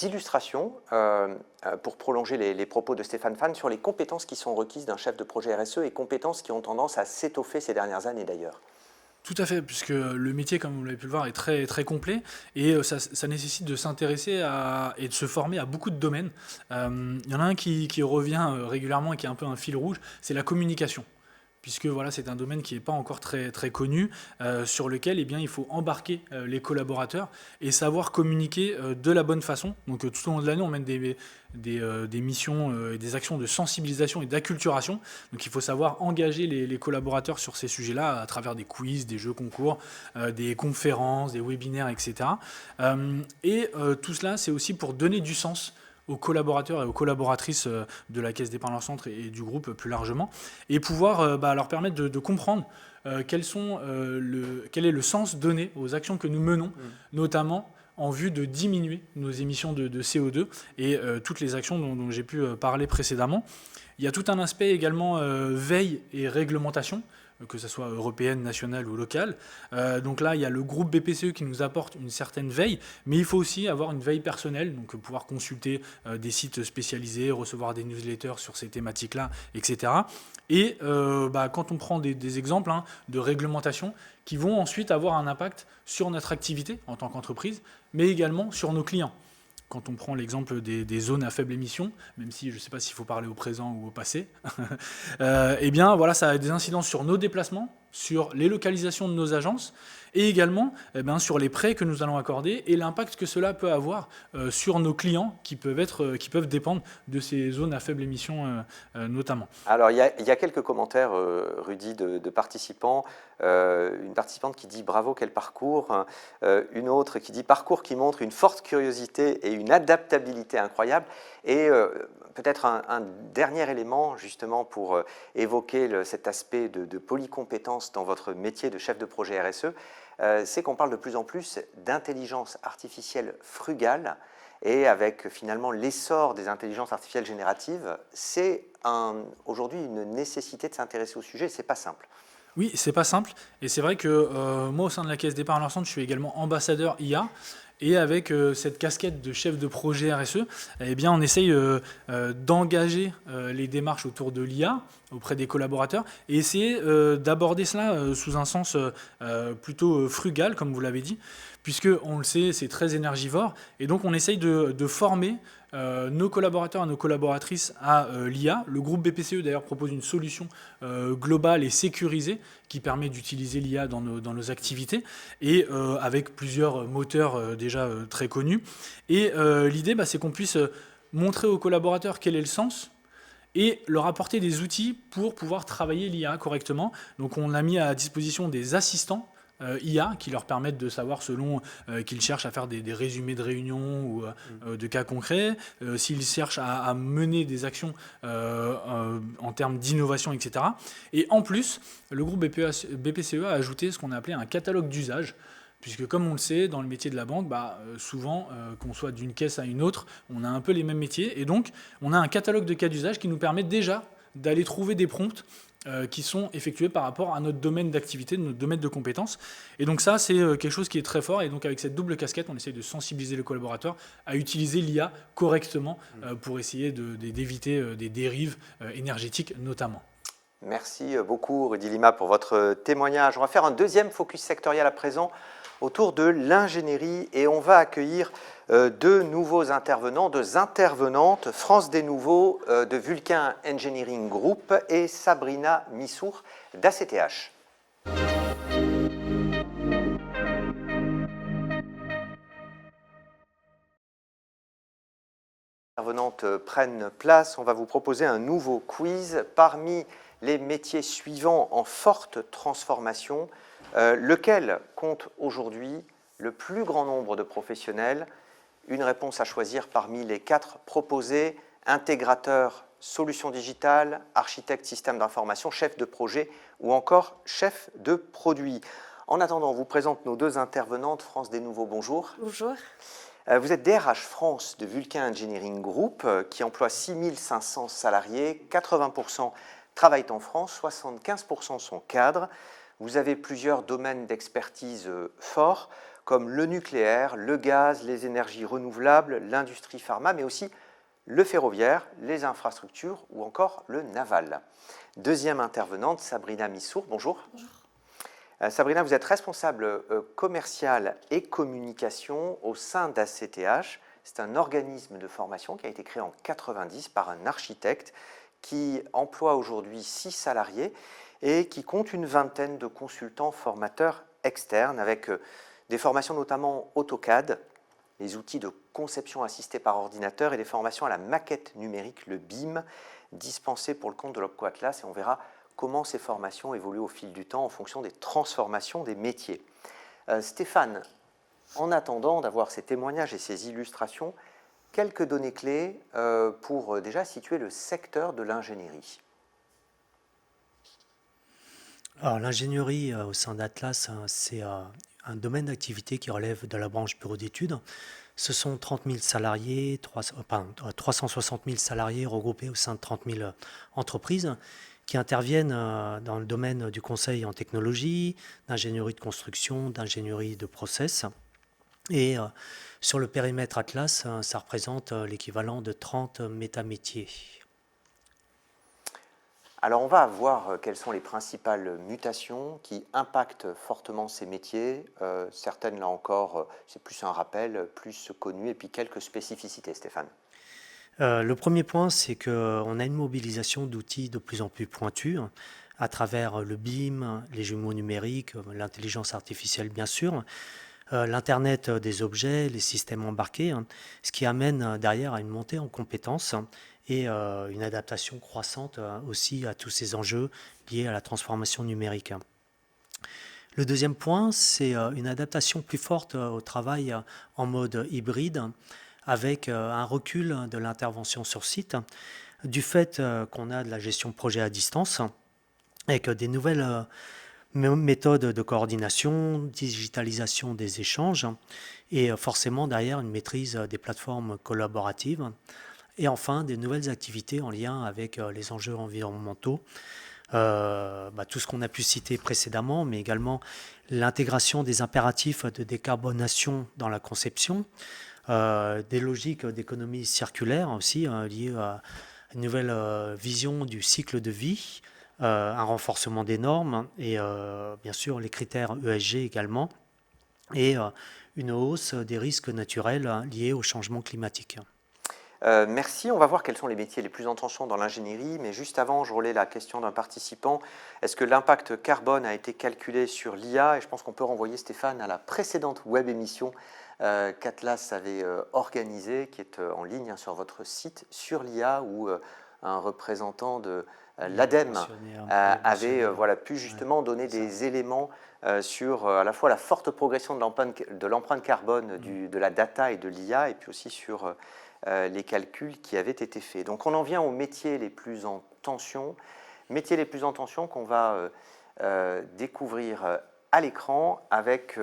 Speaker 1: illustrations pour prolonger les propos de Stéphane Fan sur les compétences qui sont requises d'un chef de projet RSE et compétences qui ont tendance à s'étoffer ces dernières années d'ailleurs.
Speaker 3: Tout à fait, puisque le métier, comme vous l'avez pu le voir, est très, très complet et ça nécessite de s'intéresser et de se former à beaucoup de domaines. Il y en a un qui revient régulièrement et qui est un peu un fil rouge, c'est la communication. Puisque voilà, c'est un domaine qui n'est pas encore très, très connu, sur lequel bien, il faut embarquer les collaborateurs et savoir communiquer de la bonne façon. Donc tout au long de l'année, on mène des missions et des actions de sensibilisation et d'acculturation. Donc il faut savoir engager les collaborateurs sur ces sujets-là à travers des quiz, des jeux concours, des conférences, des webinaires, etc. Tout cela, c'est aussi pour donner du sens aux collaborateurs et aux collaboratrices de la Caisse d'épargne leur centre et du groupe plus largement, et pouvoir leur permettre de comprendre quel est le sens donné aux actions que nous menons, notamment en vue de diminuer nos émissions de CO2 et toutes les actions dont j'ai pu parler précédemment. Il y a tout un aspect également veille et réglementation, que ce soit européenne, nationale ou locale. Donc là, il y a le groupe BPCE qui nous apporte une certaine veille, mais il faut aussi avoir une veille personnelle, donc pouvoir consulter des sites spécialisés, recevoir des newsletters sur ces thématiques-là, etc. Et quand on prend des exemples de réglementation qui vont ensuite avoir un impact sur notre activité en tant qu'entreprise, mais également sur nos clients. Quand on prend l'exemple des zones à faible émission, même si je ne sais pas s'il faut parler au présent ou au passé, eh bien voilà, ça a des incidences sur nos déplacements, sur les localisations de nos agences et également sur les prêts que nous allons accorder et l'impact que cela peut avoir sur nos clients qui peuvent dépendre de ces zones à faible émission notamment.
Speaker 1: Alors il y a quelques commentaires, Rudy, de participants. Une participante qui dit « Bravo, quel parcours !» Une autre qui dit « Parcours qui montre une forte curiosité et une adaptabilité incroyable !» Et peut-être un dernier élément justement pour évoquer cet aspect de polycompétence sens dans votre métier de chef de projet RSE, c'est qu'on parle de plus en plus d'intelligence artificielle frugale. Et avec finalement l'essor des intelligences artificielles génératives, c'est aujourd'hui une nécessité de s'intéresser au sujet. C'est pas simple.
Speaker 3: Oui, c'est pas simple. Et c'est vrai que moi, au sein de la Caisse d'épargne Renaissance, je suis également ambassadeur IA. Et avec cette casquette de chef de projet RSE, eh bien, on essaye d'engager les démarches autour de l'IA auprès des collaborateurs et essayer d'aborder cela sous un sens plutôt frugal, comme vous l'avez dit, puisque on le sait, c'est très énergivore. Et donc, on essaye de former nos collaborateurs et nos collaboratrices à l'IA. Le groupe BPCE d'ailleurs propose une solution globale et sécurisée qui permet d'utiliser l'IA dans nos activités et avec plusieurs moteurs déjà très connus. Et l'idée, c'est qu'on puisse montrer aux collaborateurs quel est le sens et leur apporter des outils pour pouvoir travailler l'IA correctement. Donc on a mis à disposition des assistants IA qui leur permettent de savoir selon qu'ils cherchent à faire des résumés de réunions ou de cas concrets, s'ils cherchent à mener des actions en termes d'innovation, etc. Et en plus, le groupe BPCE a ajouté ce qu'on a appelé un catalogue d'usage, puisque comme on le sait, dans le métier de la banque, souvent, qu'on soit d'une caisse à une autre, on a un peu les mêmes métiers. Et donc, on a un catalogue de cas d'usage qui nous permet déjà d'aller trouver des prompts qui sont effectués par rapport à notre domaine d'activité, notre domaine de compétences. Et donc ça, c'est quelque chose qui est très fort. Et donc avec cette double casquette, on essaie de sensibiliser les collaborateurs à utiliser l'IA correctement pour essayer d'éviter des dérives énergétiques notamment.
Speaker 1: Merci beaucoup Rudy Lima pour votre témoignage. On va faire un deuxième focus sectoriel à présent autour de l'ingénierie et on va accueillir deux nouveaux intervenants, deux intervenantes, France Des Nouveaux de Vulcain Engineering Group et Sabrina Missour d'ACTH. Les intervenantes prennent place. On va vous proposer un nouveau quiz parmi les métiers suivants en forte transformation. Lequel compte aujourd'hui le plus grand nombre de professionnels? Une réponse à choisir parmi les 4 proposés: intégrateur, solution digitale, architecte système d'information, chef de projet ou encore chef de produit. En attendant, on vous présente nos deux intervenantes. France Des Nouveaux, bonjour.
Speaker 4: Bonjour.
Speaker 1: Vous êtes DRH France de Vulcain Engineering Group qui emploie 6500 salariés, 80% travaillent en France, 75% sont cadres. Vous avez plusieurs domaines d'expertise forts, comme le nucléaire, le gaz, les énergies renouvelables, l'industrie pharma, mais aussi le ferroviaire, les infrastructures ou encore le naval. Deuxième intervenante, Sabrina Missour. Bonjour.
Speaker 4: Bonjour.
Speaker 1: Sabrina, vous êtes responsable commercial et communication au sein d'ACTH. C'est un organisme de formation qui a été créé en 1990 par un architecte qui emploie aujourd'hui 6 salariés et qui compte une vingtaine de consultants formateurs externes avec des formations notamment AutoCAD, les outils de conception assistée par ordinateur et des formations à la maquette numérique, le BIM, dispensées pour le compte de l'Opco Atlas. Et on verra comment ces formations évoluent au fil du temps en fonction des transformations des métiers. Stéphane, en attendant d'avoir ces témoignages et ces illustrations, quelques données clés pour déjà situer le secteur de l'ingénierie.
Speaker 2: Alors, l'ingénierie au sein d'Atlas, c'est un domaine d'activité qui relève de la branche bureau d'études. Ce sont 30 000 salariés, 360 000 salariés regroupés au sein de 30 000 entreprises qui interviennent dans le domaine du conseil en technologie, d'ingénierie de construction, d'ingénierie de process. Et sur le périmètre Atlas, ça représente l'équivalent de 30 métamétiers.
Speaker 1: Alors on va voir quelles sont les principales mutations qui impactent fortement ces métiers. Certaines, là encore, c'est plus un rappel, plus connu, et puis quelques spécificités, Stéphane.
Speaker 2: Le premier point, c'est qu'on a une mobilisation d'outils de plus en plus pointus à travers le BIM, les jumeaux numériques, l'intelligence artificielle bien sûr, l'Internet des objets, les systèmes embarqués, ce qui amène derrière à une montée en compétences et une adaptation croissante aussi à tous ces enjeux liés à la transformation numérique. Le deuxième point, c'est une adaptation plus forte au travail en mode hybride, avec un recul de l'intervention sur site, du fait qu'on a de la gestion de projet à distance, et que des nouvelles méthode de coordination, digitalisation des échanges et forcément derrière une maîtrise des plateformes collaboratives. Et enfin, des nouvelles activités en lien avec les enjeux environnementaux. Tout ce qu'on a pu citer précédemment, mais également l'intégration des impératifs de décarbonation dans la conception, des logiques d'économie circulaire aussi liées à une nouvelle vision du cycle de vie, un renforcement des normes et bien sûr les critères ESG également, et une hausse des risques naturels liés au changement climatique.
Speaker 1: Merci. On va voir quels sont les métiers les plus en tension dans l'ingénierie, mais juste avant, je relais la question d'un participant. Est-ce que l'impact carbone a été calculé sur l'IA? Et je pense qu'on peut renvoyer Stéphane à la précédente web émission qu'Atlas avait organisée, qui est en ligne sur votre site, sur l'IA, où un représentant de l'ADEME avait pu justement donner des éléments sur à la fois la forte progression de l'empreinte carbone de la data et de l'IA, et puis aussi sur les calculs qui avaient été faits. Donc on en vient aux métiers les plus en tension, qu'on va découvrir à l'écran avec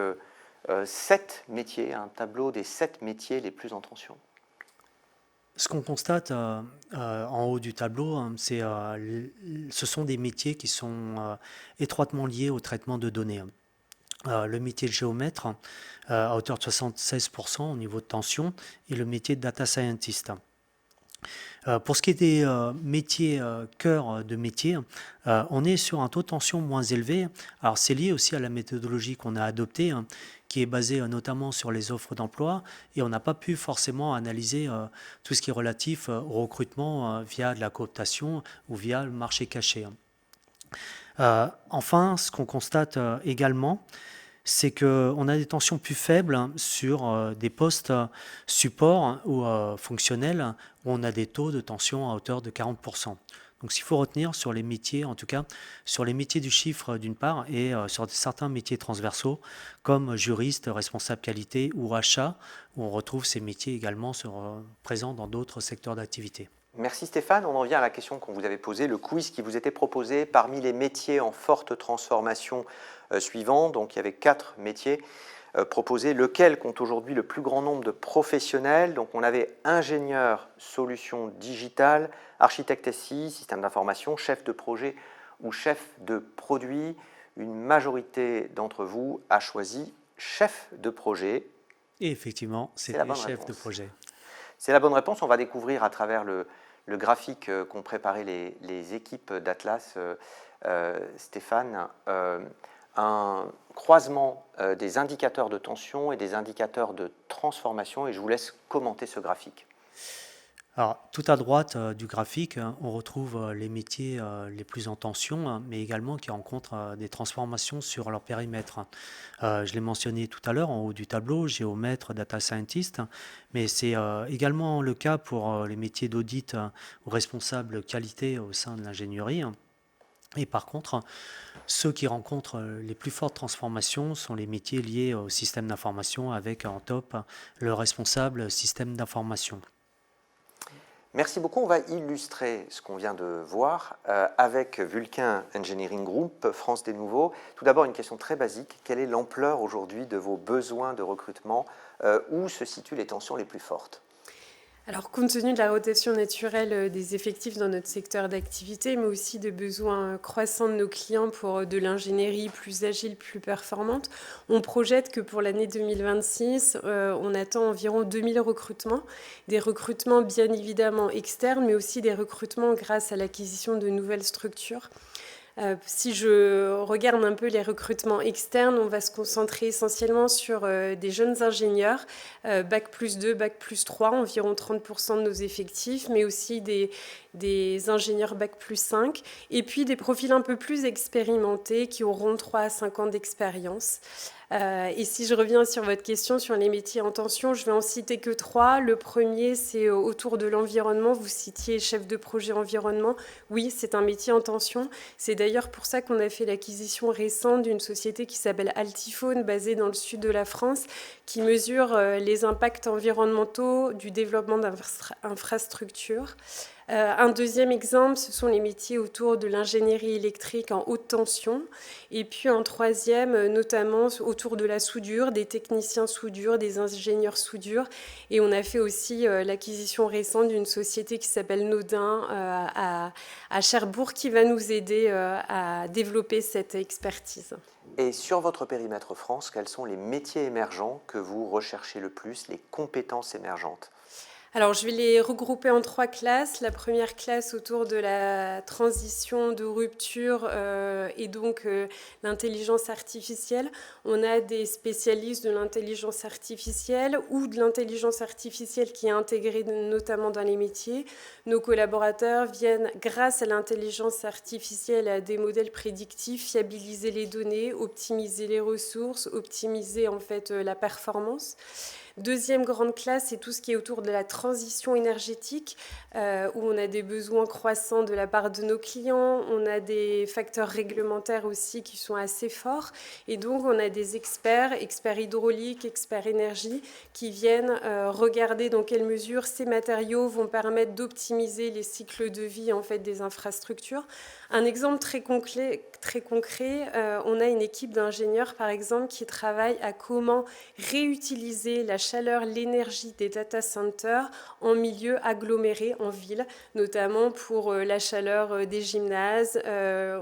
Speaker 1: 7 métiers, un tableau des 7 métiers les plus en tension.
Speaker 2: Ce qu'on constate en haut du tableau, ce sont des métiers qui sont étroitement liés au traitement de données. Le métier de géomètre à hauteur de 76% au niveau de tension et le métier de data scientist. Pour ce qui est des métiers cœur de métier, on est sur un taux de tension moins élevé. Alors c'est lié aussi à la méthodologie qu'on a adoptée, qui est basée notamment sur les offres d'emploi, et on n'a pas pu forcément analyser tout ce qui est relatif au recrutement via de la cooptation ou via le marché caché. Enfin, ce qu'on constate également, c'est qu'on a des tensions plus faibles sur des postes support ou fonctionnels, où on a des taux de tension à hauteur de 40%. Donc s'il faut retenir sur les métiers, en tout cas sur les métiers du chiffre d'une part, et sur certains métiers transversaux, comme juriste, responsable qualité ou achat, où on retrouve ces métiers également présents dans d'autres secteurs d'activité.
Speaker 1: Merci Stéphane. On en vient à la question qu'on vous avait posée, le quiz qui vous était proposé parmi les métiers en forte transformation suivants. Donc il y avait 4 métiers proposés. Lequel compte aujourd'hui le plus grand nombre de professionnels? Donc on avait ingénieur solutions digitales, architecte SI, système d'information, chef de projet ou chef de produit. Une majorité d'entre vous a choisi chef de projet.
Speaker 2: Et effectivement, c'était chef de projet.
Speaker 1: C'est la bonne réponse. On va découvrir à travers le graphique qu'ont préparé les équipes d'Atlas, Stéphane, un croisement des indicateurs de tension et des indicateurs de transformation, et je vous laisse commenter ce graphique.
Speaker 2: Alors, tout à droite du graphique, on retrouve les métiers les plus en tension, mais également qui rencontrent des transformations sur leur périmètre. Je l'ai mentionné tout à l'heure en haut du tableau, géomètre, data scientist, mais c'est également le cas pour les métiers d'audit ou responsable qualité au sein de l'ingénierie. Et par contre, ceux qui rencontrent les plus fortes transformations sont les métiers liés au système d'information, avec en top le responsable système d'information.
Speaker 1: Merci beaucoup. On va illustrer ce qu'on vient de voir avec Vulcain Engineering Group, France des Nouveaux. Tout d'abord, une question très basique. Quelle est l'ampleur aujourd'hui de vos besoins de recrutement? Où se situent les tensions les plus fortes?
Speaker 4: Alors, compte tenu de la rotation naturelle des effectifs dans notre secteur d'activité, mais aussi des besoins croissants de nos clients pour de l'ingénierie plus agile, plus performante, on projette que pour l'année 2026, on attend environ 2000 recrutements. Des recrutements bien évidemment externes, mais aussi des recrutements grâce à l'acquisition de nouvelles structures. Si je regarde un peu les recrutements externes, on va se concentrer essentiellement sur des jeunes ingénieurs, Bac plus 2, Bac plus 3, environ 30% de nos effectifs, mais aussi des ingénieurs Bac plus 5, et puis des profils un peu plus expérimentés qui auront 3 à 5 ans d'expérience. Et si je reviens sur votre question sur les métiers en tension, je vais en citer que 3. Le premier, c'est autour de l'environnement. Vous citiez chef de projet environnement. Oui, c'est un métier en tension. C'est d'ailleurs pour ça qu'on a fait l'acquisition récente d'une société qui s'appelle Altiphone, basée dans le sud de la France, qui mesure les impacts environnementaux du développement d'infrastructures. Un deuxième exemple, ce sont les métiers autour de l'ingénierie électrique en haute tension. Et puis un troisième, notamment autour de la soudure, des techniciens soudure, des ingénieurs soudure. Et on a fait aussi l'acquisition récente d'une société qui s'appelle Nodin à Cherbourg, qui va nous aider à développer cette expertise.
Speaker 1: Et sur votre périmètre France, quels sont les métiers émergents que vous recherchez le plus, les compétences émergentes ?
Speaker 4: Alors, je vais les regrouper en 3 classes. La première classe autour de la transition de rupture et donc l'intelligence artificielle. On a des spécialistes de l'intelligence artificielle ou de l'intelligence artificielle qui est intégrée notamment dans les métiers. Nos collaborateurs viennent, grâce à l'intelligence artificielle, à des modèles prédictifs, fiabiliser les données, optimiser les ressources, optimiser en fait la performance. Deuxième grande classe, c'est tout ce qui est autour de la transition énergétique, où on a des besoins croissants de la part de nos clients, on a des facteurs réglementaires aussi qui sont assez forts, et donc on a des experts hydrauliques, experts énergie, qui viennent regarder dans quelle mesure ces matériaux vont permettre d'optimiser les cycles de vie en fait, des infrastructures. Un exemple très concret, on a une équipe d'ingénieurs, par exemple, qui travaille à comment réutiliser la chaleur, l'énergie des data centers en milieu aggloméré, en ville, notamment pour la chaleur des gymnases,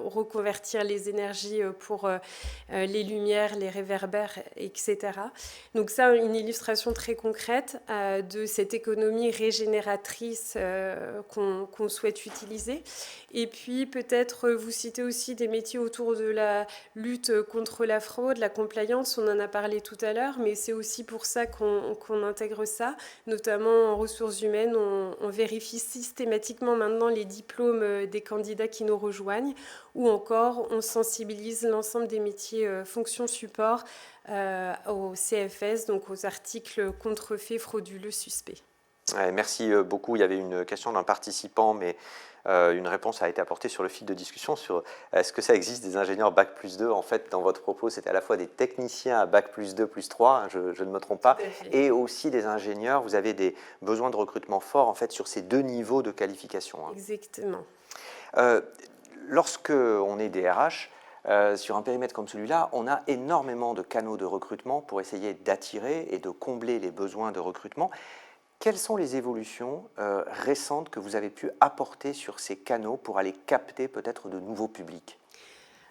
Speaker 4: reconvertir les énergies pour les lumières, les réverbères, etc. Donc ça, une illustration très concrète de cette économie régénératrice qu'on souhaite utiliser. Et puis peut-être vous citez aussi des métiers autour de la lutte contre la fraude, la compliance, on en a parlé tout à l'heure, mais c'est aussi pour ça qu'on intègre ça, notamment en ressources humaines, on vérifie systématiquement maintenant les diplômes des candidats qui nous rejoignent, ou encore on sensibilise l'ensemble des métiers fonction support au CFS, donc aux articles contrefaits, frauduleux, suspects.
Speaker 1: Merci beaucoup. Il y avait une question d'un participant, mais une réponse a été apportée sur le fil de discussion sur est-ce que ça existe des ingénieurs Bac+2. En fait, dans votre propos, c'était à la fois des techniciens à Bac+2, +3, je ne me trompe pas, et aussi des ingénieurs. Vous avez des besoins de recrutement forts en fait, sur ces 2 niveaux de qualification.
Speaker 4: Exactement.
Speaker 1: Lorsque on est DRH, sur un périmètre comme celui-là, on a énormément de canaux de recrutement pour essayer d'attirer et de combler les besoins de recrutement. Quelles sont les évolutions récentes que vous avez pu apporter sur ces canaux pour aller capter peut-être de nouveaux publics ?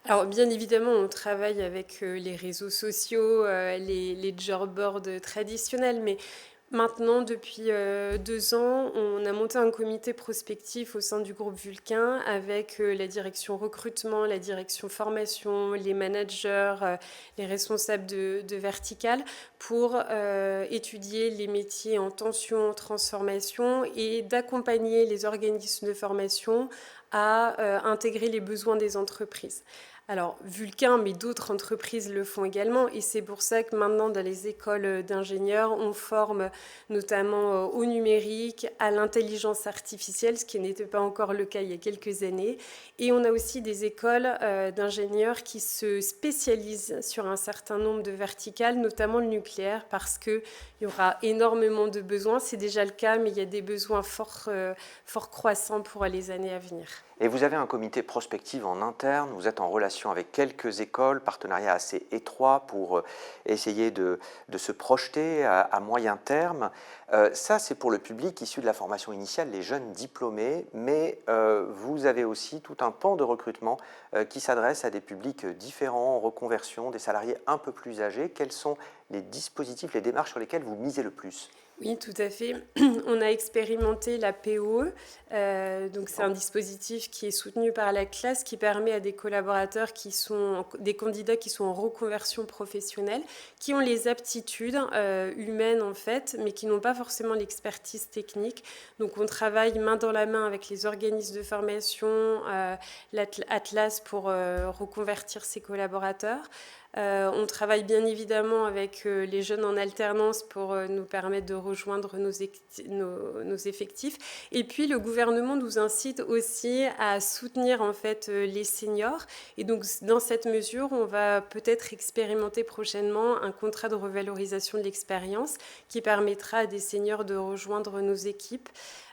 Speaker 4: Alors bien évidemment, on travaille avec les réseaux sociaux, les job boards traditionnels, mais maintenant, depuis 2 ans, on a monté un comité prospectif au sein du groupe Vulcain avec la direction recrutement, la direction formation, les managers, les responsables de verticale pour étudier les métiers en tension, en transformation et d'accompagner les organismes de formation à intégrer les besoins des entreprises. Alors, Vulcain, mais d'autres entreprises le font également, et c'est pour ça que maintenant, dans les écoles d'ingénieurs, on forme notamment au numérique, à l'intelligence artificielle, ce qui n'était pas encore le cas il y a quelques années. Et on a aussi des écoles d'ingénieurs qui se spécialisent sur un certain nombre de verticales, notamment le nucléaire, parce qu'il y aura énormément de besoins. C'est déjà le cas, mais il y a des besoins fort croissants pour les années à venir.
Speaker 1: Et vous avez un comité prospectif en interne, vous êtes en relation avec quelques écoles, partenariat assez étroit pour essayer de se projeter à moyen terme. Ça, c'est pour le public issu de la formation initiale, les jeunes diplômés, mais vous avez aussi tout un pan de recrutement qui s'adresse à des publics différents, en reconversion, des salariés un peu plus âgés. Quels sont les dispositifs, les démarches sur lesquelles vous misez le plus ?
Speaker 4: Oui, tout à fait. On a expérimenté la POE, donc c'est un dispositif qui est soutenu par la classe qui permet à des collaborateurs des candidats qui sont en reconversion professionnelle, qui ont les aptitudes humaines en fait, mais qui n'ont pas forcément l'expertise technique. Donc on travaille main dans la main avec les organismes de formation, l'Atlas pour reconvertir ses collaborateurs. On travaille bien évidemment avec les jeunes en alternance pour nous permettre de rejoindre nos effectifs. Et puis le gouvernement nous incite aussi à soutenir en fait les seniors. Et donc dans cette mesure, on va peut-être expérimenter prochainement un contrat de revalorisation de l'expérience qui permettra à des seniors de rejoindre nos équipes.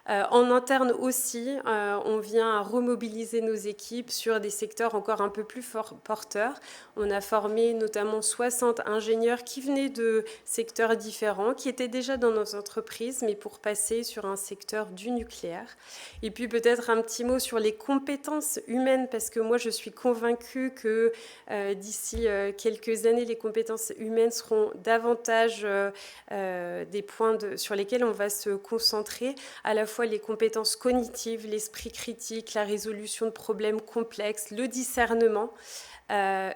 Speaker 4: En interne aussi, on vient remobiliser nos équipes sur des secteurs encore un peu plus porteurs. On a formé notamment 60 ingénieurs qui venaient de secteurs différents, qui étaient déjà dans nos entreprises, mais pour passer sur un secteur du nucléaire. Et puis peut-être un petit mot sur les compétences humaines, parce que moi je suis convaincue que d'ici quelques années, les compétences humaines seront davantage des points sur lesquels on va se concentrer, à la fois les compétences cognitives, l'esprit critique, la résolution de problèmes complexes, le discernement,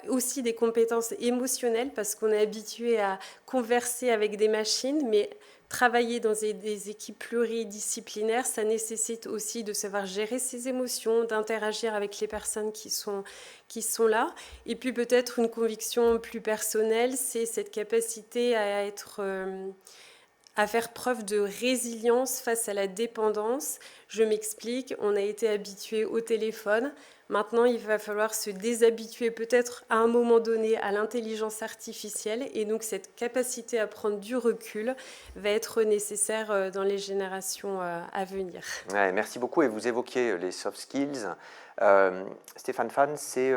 Speaker 4: aussi des compétences émotionnelles, parce qu'on est habitué à converser avec des machines, mais travailler dans des équipes pluridisciplinaires, ça nécessite aussi de savoir gérer ses émotions, d'interagir avec les personnes qui sont là. Et puis peut-être une conviction plus personnelle, c'est cette capacité à faire preuve de résilience face à la dépendance. Je m'explique, on a été habitué au téléphone. Maintenant, il va falloir se déshabituer peut-être à un moment donné à l'intelligence artificielle. Et donc, cette capacité à prendre du recul va être nécessaire dans les générations à venir.
Speaker 1: Ouais, merci beaucoup. Et vous évoquiez les soft skills. Stéphane Fan, c'est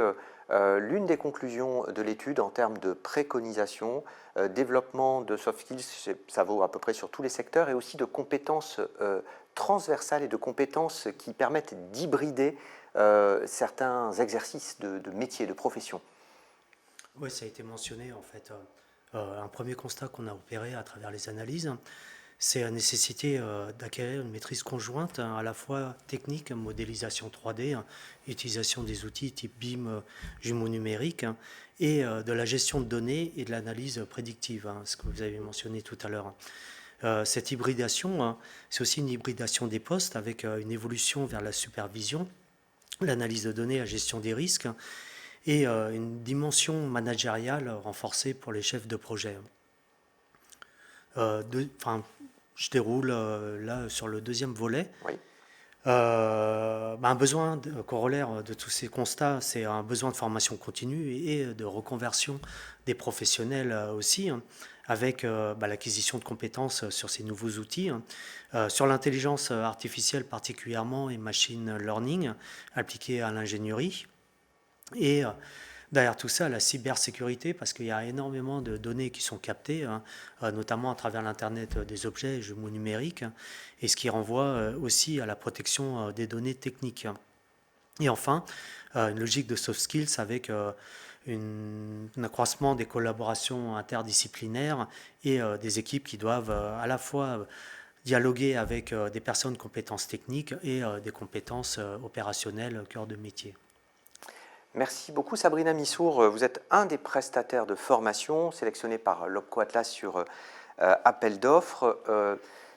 Speaker 1: l'une des conclusions de l'étude en termes de préconisation, développement de soft skills, ça vaut à peu près sur tous les secteurs, et aussi de compétences transversales et de compétences qui permettent d'hybrider certains exercices de métier, de profession.
Speaker 2: Oui, ça a été mentionné en fait. Un premier constat qu'on a opéré à travers les analyses, c'est la nécessité d'acquérir une maîtrise conjointe, à la fois technique, modélisation 3D, utilisation des outils type BIM, jumeaux numériques, et de la gestion de données et de l'analyse prédictive, ce que vous avez mentionné tout à l'heure. Cette hybridation, c'est aussi une hybridation des postes avec une évolution vers la supervision, l'analyse de données, la gestion des risques, et une dimension managériale renforcée pour les chefs de projet. Je déroule là sur le deuxième volet.
Speaker 1: Oui.
Speaker 2: Un besoin corollaire de tous ces constats, c'est un besoin de formation continue et de reconversion des professionnels aussi, avec l'acquisition de compétences sur ces nouveaux outils, sur l'intelligence artificielle particulièrement et machine learning appliquée à l'ingénierie. Et derrière tout ça, la cybersécurité, parce qu'il y a énormément de données qui sont captées, notamment à travers l'Internet des objets, jumeaux numériques, et ce qui renvoie aussi à la protection des données techniques. Et enfin, une logique de soft skills avec un accroissement des collaborations interdisciplinaires et des équipes qui doivent à la fois dialoguer avec des personnes compétences techniques et des compétences opérationnelles cœur de métier.
Speaker 1: Merci beaucoup Sabrina Missour. Vous êtes un des prestataires de formation sélectionnés par l'Opco Atlas sur appel d'offres.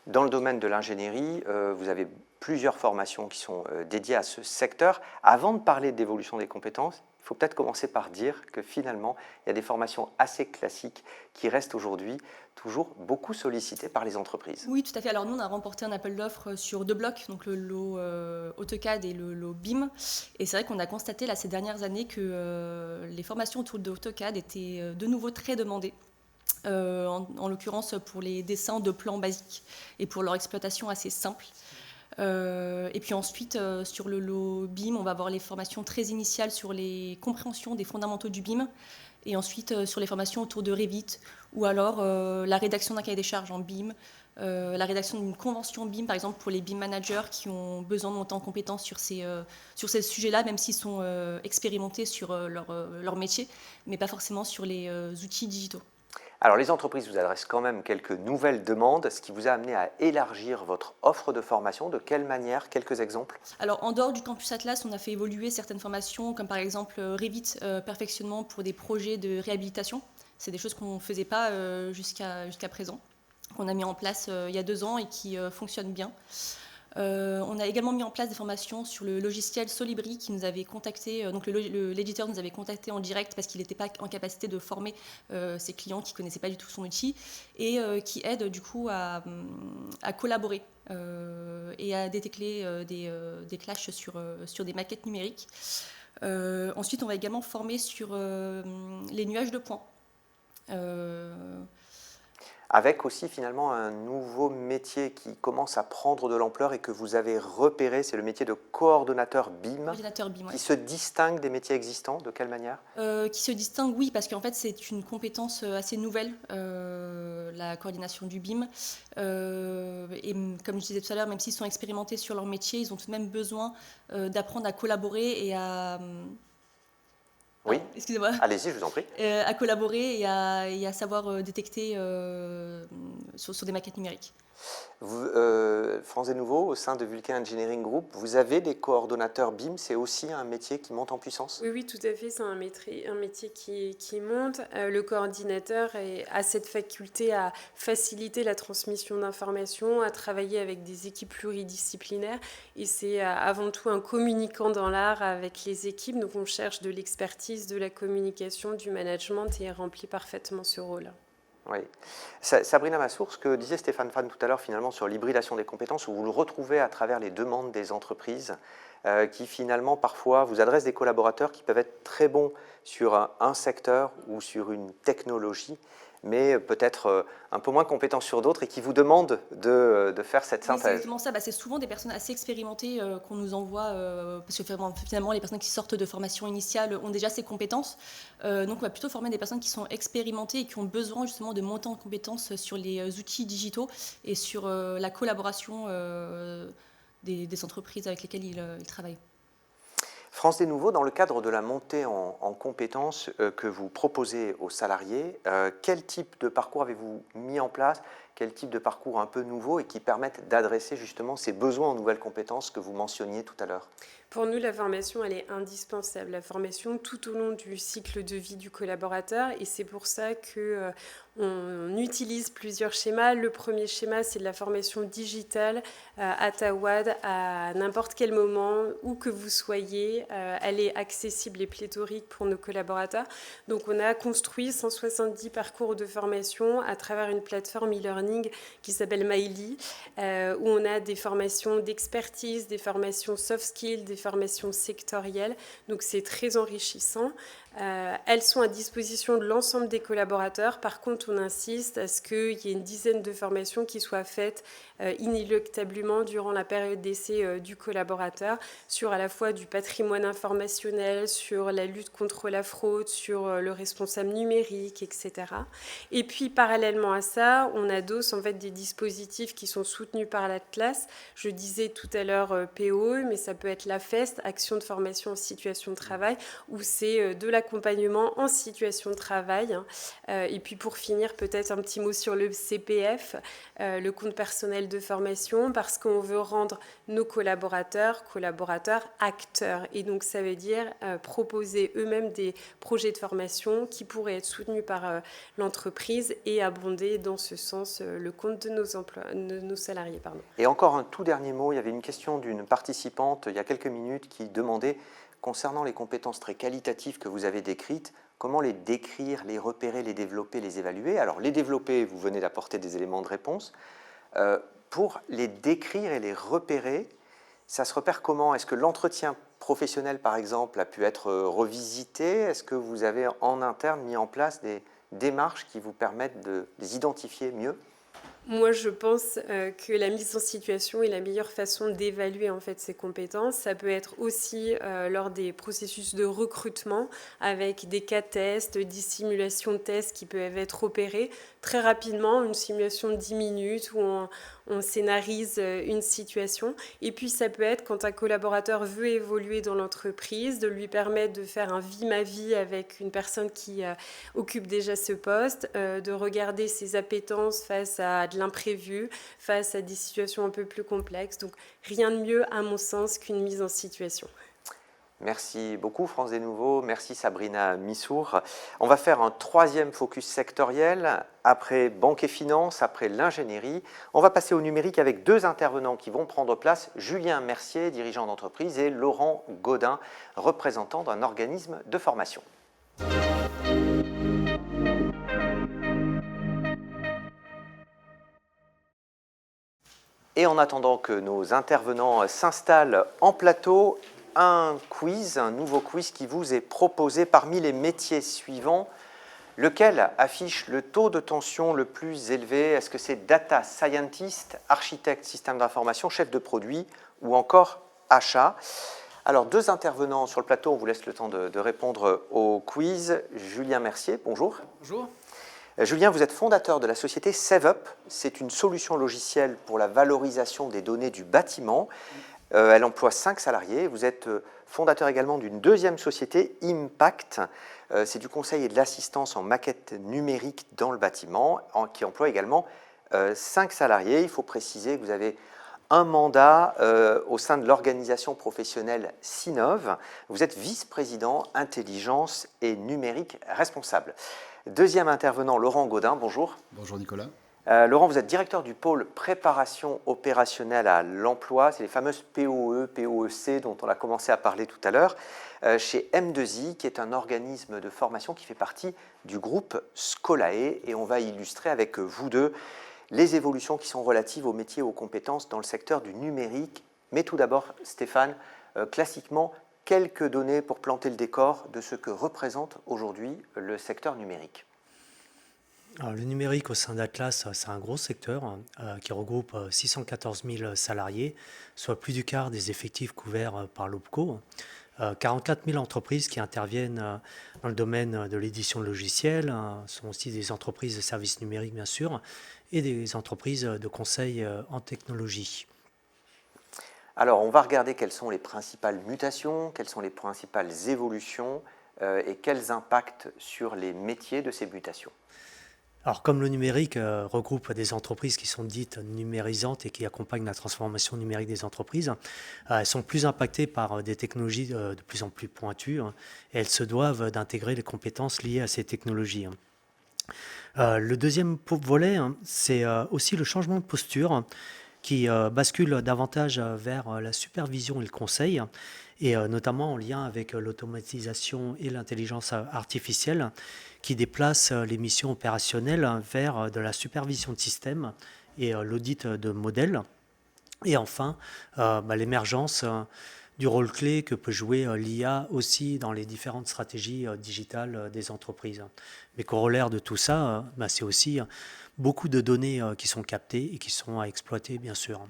Speaker 1: Dans le domaine de l'ingénierie, vous avez plusieurs formations qui sont dédiées à ce secteur. Avant de parler d'évolution des compétences, il faut peut-être commencer par dire que finalement, il y a des formations assez classiques qui restent aujourd'hui toujours beaucoup sollicitées par les entreprises.
Speaker 5: Oui, tout à fait. Alors nous, on a remporté un appel d'offres sur 2 blocs, donc le lot AutoCAD et le lot BIM. Et c'est vrai qu'on a constaté là, ces dernières années que les formations autour de AutoCAD étaient de nouveau très demandées. En l'occurrence pour les dessins de plans basiques et pour leur exploitation assez simple. Et puis ensuite, sur le lot BIM, on va avoir les formations très initiales sur les compréhensions des fondamentaux du BIM, et ensuite sur les formations autour de Revit, ou alors la rédaction d'un cahier des charges en BIM, la rédaction d'une convention BIM, par exemple pour les BIM managers qui ont besoin de monter en compétence sur ces sujets-là, même s'ils sont expérimentés sur leur métier, mais pas forcément sur les outils digitaux.
Speaker 1: Alors les entreprises vous adressent quand même quelques nouvelles demandes, ce qui vous a amené à élargir votre offre de formation. De quelle manière? Quelques exemples?
Speaker 5: Alors en dehors du campus Atlas, on a fait évoluer certaines formations, comme par exemple Revit, perfectionnement pour des projets de réhabilitation. C'est des choses qu'on ne faisait pas jusqu'à présent, qu'on a mis en place il y a 2 ans et qui fonctionnent bien. On a également mis en place des formations sur le logiciel Solibri qui nous avait contacté, donc l'éditeur nous avait contacté en direct parce qu'il n'était pas en capacité de former ses clients qui ne connaissaient pas du tout son outil, et qui aide du coup à collaborer et à détecter des clashs sur des maquettes numériques. Ensuite, on va également former sur les nuages de points.
Speaker 1: avec aussi finalement un nouveau métier qui commence à prendre de l'ampleur et que vous avez repéré, c'est le métier de coordonnateur BIM,
Speaker 5: Coordinateur BIM, ouais.
Speaker 1: qui se distingue des métiers existants. De quelle manière?
Speaker 5: Qui se distingue, oui, parce qu'en fait, c'est une compétence assez nouvelle, la coordination du BIM. Et comme je disais tout à l'heure, même s'ils sont expérimentés sur leur métier, ils ont tout de même besoin d'apprendre à collaborer et à...
Speaker 1: Oui,
Speaker 5: excusez-moi.
Speaker 1: allez-y, je vous en prie.
Speaker 5: À collaborer et à savoir détecter sur des maquettes numériques.
Speaker 1: Vous, France des Nouveaux, au sein de Vulcain Engineering Group, vous avez des coordonnateurs BIM, c'est aussi un métier qui monte en puissance?
Speaker 4: Oui, tout à fait, c'est un métier qui monte. Le coordinateur a cette faculté à faciliter la transmission d'informations, à travailler avec des équipes pluridisciplinaires. Et c'est avant tout un communicant dans l'art avec les équipes. Donc on cherche de l'expertise, de la communication, du management et il remplit parfaitement ce rôle.
Speaker 1: Oui. Sabrina Massour, ce que disait Stéphane Fan tout à l'heure finalement sur l'hybridation des compétences, où vous le retrouvez à travers les demandes des entreprises qui finalement parfois vous adressent des collaborateurs qui peuvent être très bons sur un secteur ou sur une technologie, mais peut-être un peu moins compétents sur d'autres et qui vous demandent de faire cette
Speaker 5: Oui,
Speaker 1: synthèse.
Speaker 5: c'est exactement ça. C'est souvent des personnes assez expérimentées qu'on nous envoie, parce que finalement, les personnes qui sortent de formation initiale ont déjà ces compétences. Donc, on va plutôt former des personnes qui sont expérimentées et qui ont besoin justement de monter en compétences sur les outils digitaux et sur la collaboration des entreprises avec lesquelles ils travaillent.
Speaker 1: France des Nouveaux, dans le cadre de la montée en compétences que vous proposez aux salariés, quel type de parcours avez-vous mis en place? Quel type de parcours un peu nouveau et qui permettent d'adresser justement ces besoins en nouvelles compétences que vous mentionniez tout à l'heure?
Speaker 4: Pour nous, la formation, elle est indispensable. La formation tout au long du cycle de vie du collaborateur. Et c'est pour ça qu'on utilise plusieurs schémas. Le premier schéma, c'est de la formation digitale à Tawad, à n'importe quel moment, où que vous soyez. Elle est accessible et pléthorique pour nos collaborateurs. Donc, on a construit 170 parcours de formation à travers une plateforme e-learning qui s'appelle Maili, où on a des formations d'expertise, des formations soft skills, des formations sectorielles. Donc, c'est très enrichissant. Elles sont à disposition de l'ensemble des collaborateurs. Par contre, on insiste à ce qu'il y ait une dizaine de formations qui soient faites inéluctablement durant la période d'essai du collaborateur sur à la fois du patrimoine informationnel, sur la lutte contre la fraude, sur le responsable numérique, etc. Et puis, parallèlement à ça, on adosse en fait des dispositifs qui sont soutenus par l'Atlas. Je disais tout à l'heure POE, mais ça peut être la FEST, Action de formation en situation de travail, où c'est de l'accompagnement en situation de travail. Et puis pour finir, peut-être un petit mot sur le CPF, le compte personnel de formation, parce qu'on veut rendre nos collaborateurs acteurs. Et donc ça veut dire proposer eux-mêmes des projets de formation qui pourraient être soutenus par l'entreprise et abonder dans ce sens le compte de nos salariés. Pardon.
Speaker 1: Et encore un tout dernier mot, il y avait une question d'une participante il y a quelques minutes qui demandait, concernant les compétences très qualitatives que vous avez décrites, comment les décrire, les repérer, les développer, les évaluer? Alors les développer, vous venez d'apporter des éléments de réponse. Pour les décrire et les repérer, ça se repère comment? Est-ce que l'entretien professionnel, par exemple, a pu être revisité? Est-ce que vous avez en interne mis en place des démarches qui vous permettent de les identifier mieux?
Speaker 4: Moi, je pense que la mise en situation est la meilleure façon d'évaluer en fait ces compétences. Ça peut être aussi lors des processus de recrutement avec des cas tests, des simulations de tests qui peuvent être opérées très rapidement, une simulation de 10 minutes où on scénarise une situation. Et puis ça peut être quand un collaborateur veut évoluer dans l'entreprise, de lui permettre de faire un vie ma vie avec une personne qui occupe déjà ce poste, de regarder ses appétences face à de l'imprévu, face à des situations un peu plus complexes. Donc rien de mieux à mon sens qu'une mise en situation.
Speaker 1: Merci beaucoup France des Nouveaux, merci Sabrina Missour. On va faire un troisième focus sectoriel, après banque et finance, après l'ingénierie. On va passer au numérique avec deux intervenants qui vont prendre place, Julien Mercier, dirigeant d'entreprise, et Laurent Gaudin, représentant d'un organisme de formation. Et en attendant que nos intervenants s'installent en plateau, un quiz, un nouveau quiz qui vous est proposé parmi les métiers suivants. Lequel affiche le taux de tension le plus élevé? Est-ce que c'est data scientist, architecte système d'information, chef de produit ou encore achat? Alors, 2 intervenants sur le plateau, on vous laisse le temps de répondre au quiz. Julien Mercier, bonjour.
Speaker 3: Bonjour.
Speaker 1: Julien, vous êtes fondateur de la société SaveUp. C'est une solution logicielle pour la valorisation des données du bâtiment. Elle emploie 5 salariés. Vous êtes fondateur également d'une deuxième société, Impact. C'est du conseil et de l'assistance en maquette numérique dans le bâtiment, qui emploie également 5 salariés. Il faut préciser que vous avez un mandat au sein de l'organisation professionnelle Sinov. Vous êtes vice-président intelligence et numérique responsable. Deuxième intervenant, Laurent Gaudin, bonjour.
Speaker 6: Bonjour Nicolas.
Speaker 1: Laurent, vous êtes directeur du pôle préparation opérationnelle à l'emploi. C'est les fameuses POE, POEC dont on a commencé à parler tout à l'heure, chez M2I, qui est un organisme de formation qui fait partie du groupe Scolae. Et on va illustrer avec vous deux les évolutions qui sont relatives aux métiers et aux compétences dans le secteur du numérique. Mais tout d'abord, Stéphane, classiquement, quelques données pour planter le décor de ce que représente aujourd'hui le secteur numérique.
Speaker 2: Alors, le numérique au sein d'Atlas, c'est un gros secteur qui regroupe 614 000 salariés, soit plus du quart des effectifs couverts par l'OPCO. 44 000 entreprises qui interviennent dans le domaine de l'édition de logiciels, sont aussi des entreprises de services numériques bien sûr, et des entreprises de conseil en technologie.
Speaker 1: Alors, on va regarder quelles sont les principales mutations, quelles sont les principales évolutions et quels impacts sur les métiers de ces mutations.
Speaker 2: Alors, comme le numérique regroupe des entreprises qui sont dites numérisantes et qui accompagnent la transformation numérique des entreprises, elles sont plus impactées par des technologies de plus en plus pointues et elles se doivent d'intégrer les compétences liées à ces technologies. Le deuxième volet, c'est aussi le changement de posture qui bascule davantage vers la supervision et le conseil, et notamment en lien avec l'automatisation et l'intelligence artificielle, qui déplace les missions opérationnelles vers de la supervision de systèmes et l'audit de modèles. Et enfin, l'émergence du rôle clé que peut jouer l'IA aussi dans les différentes stratégies digitales des entreprises. Mais corollaire de tout ça, c'est aussi beaucoup de données qui sont captées et qui sont à exploiter, bien sûr.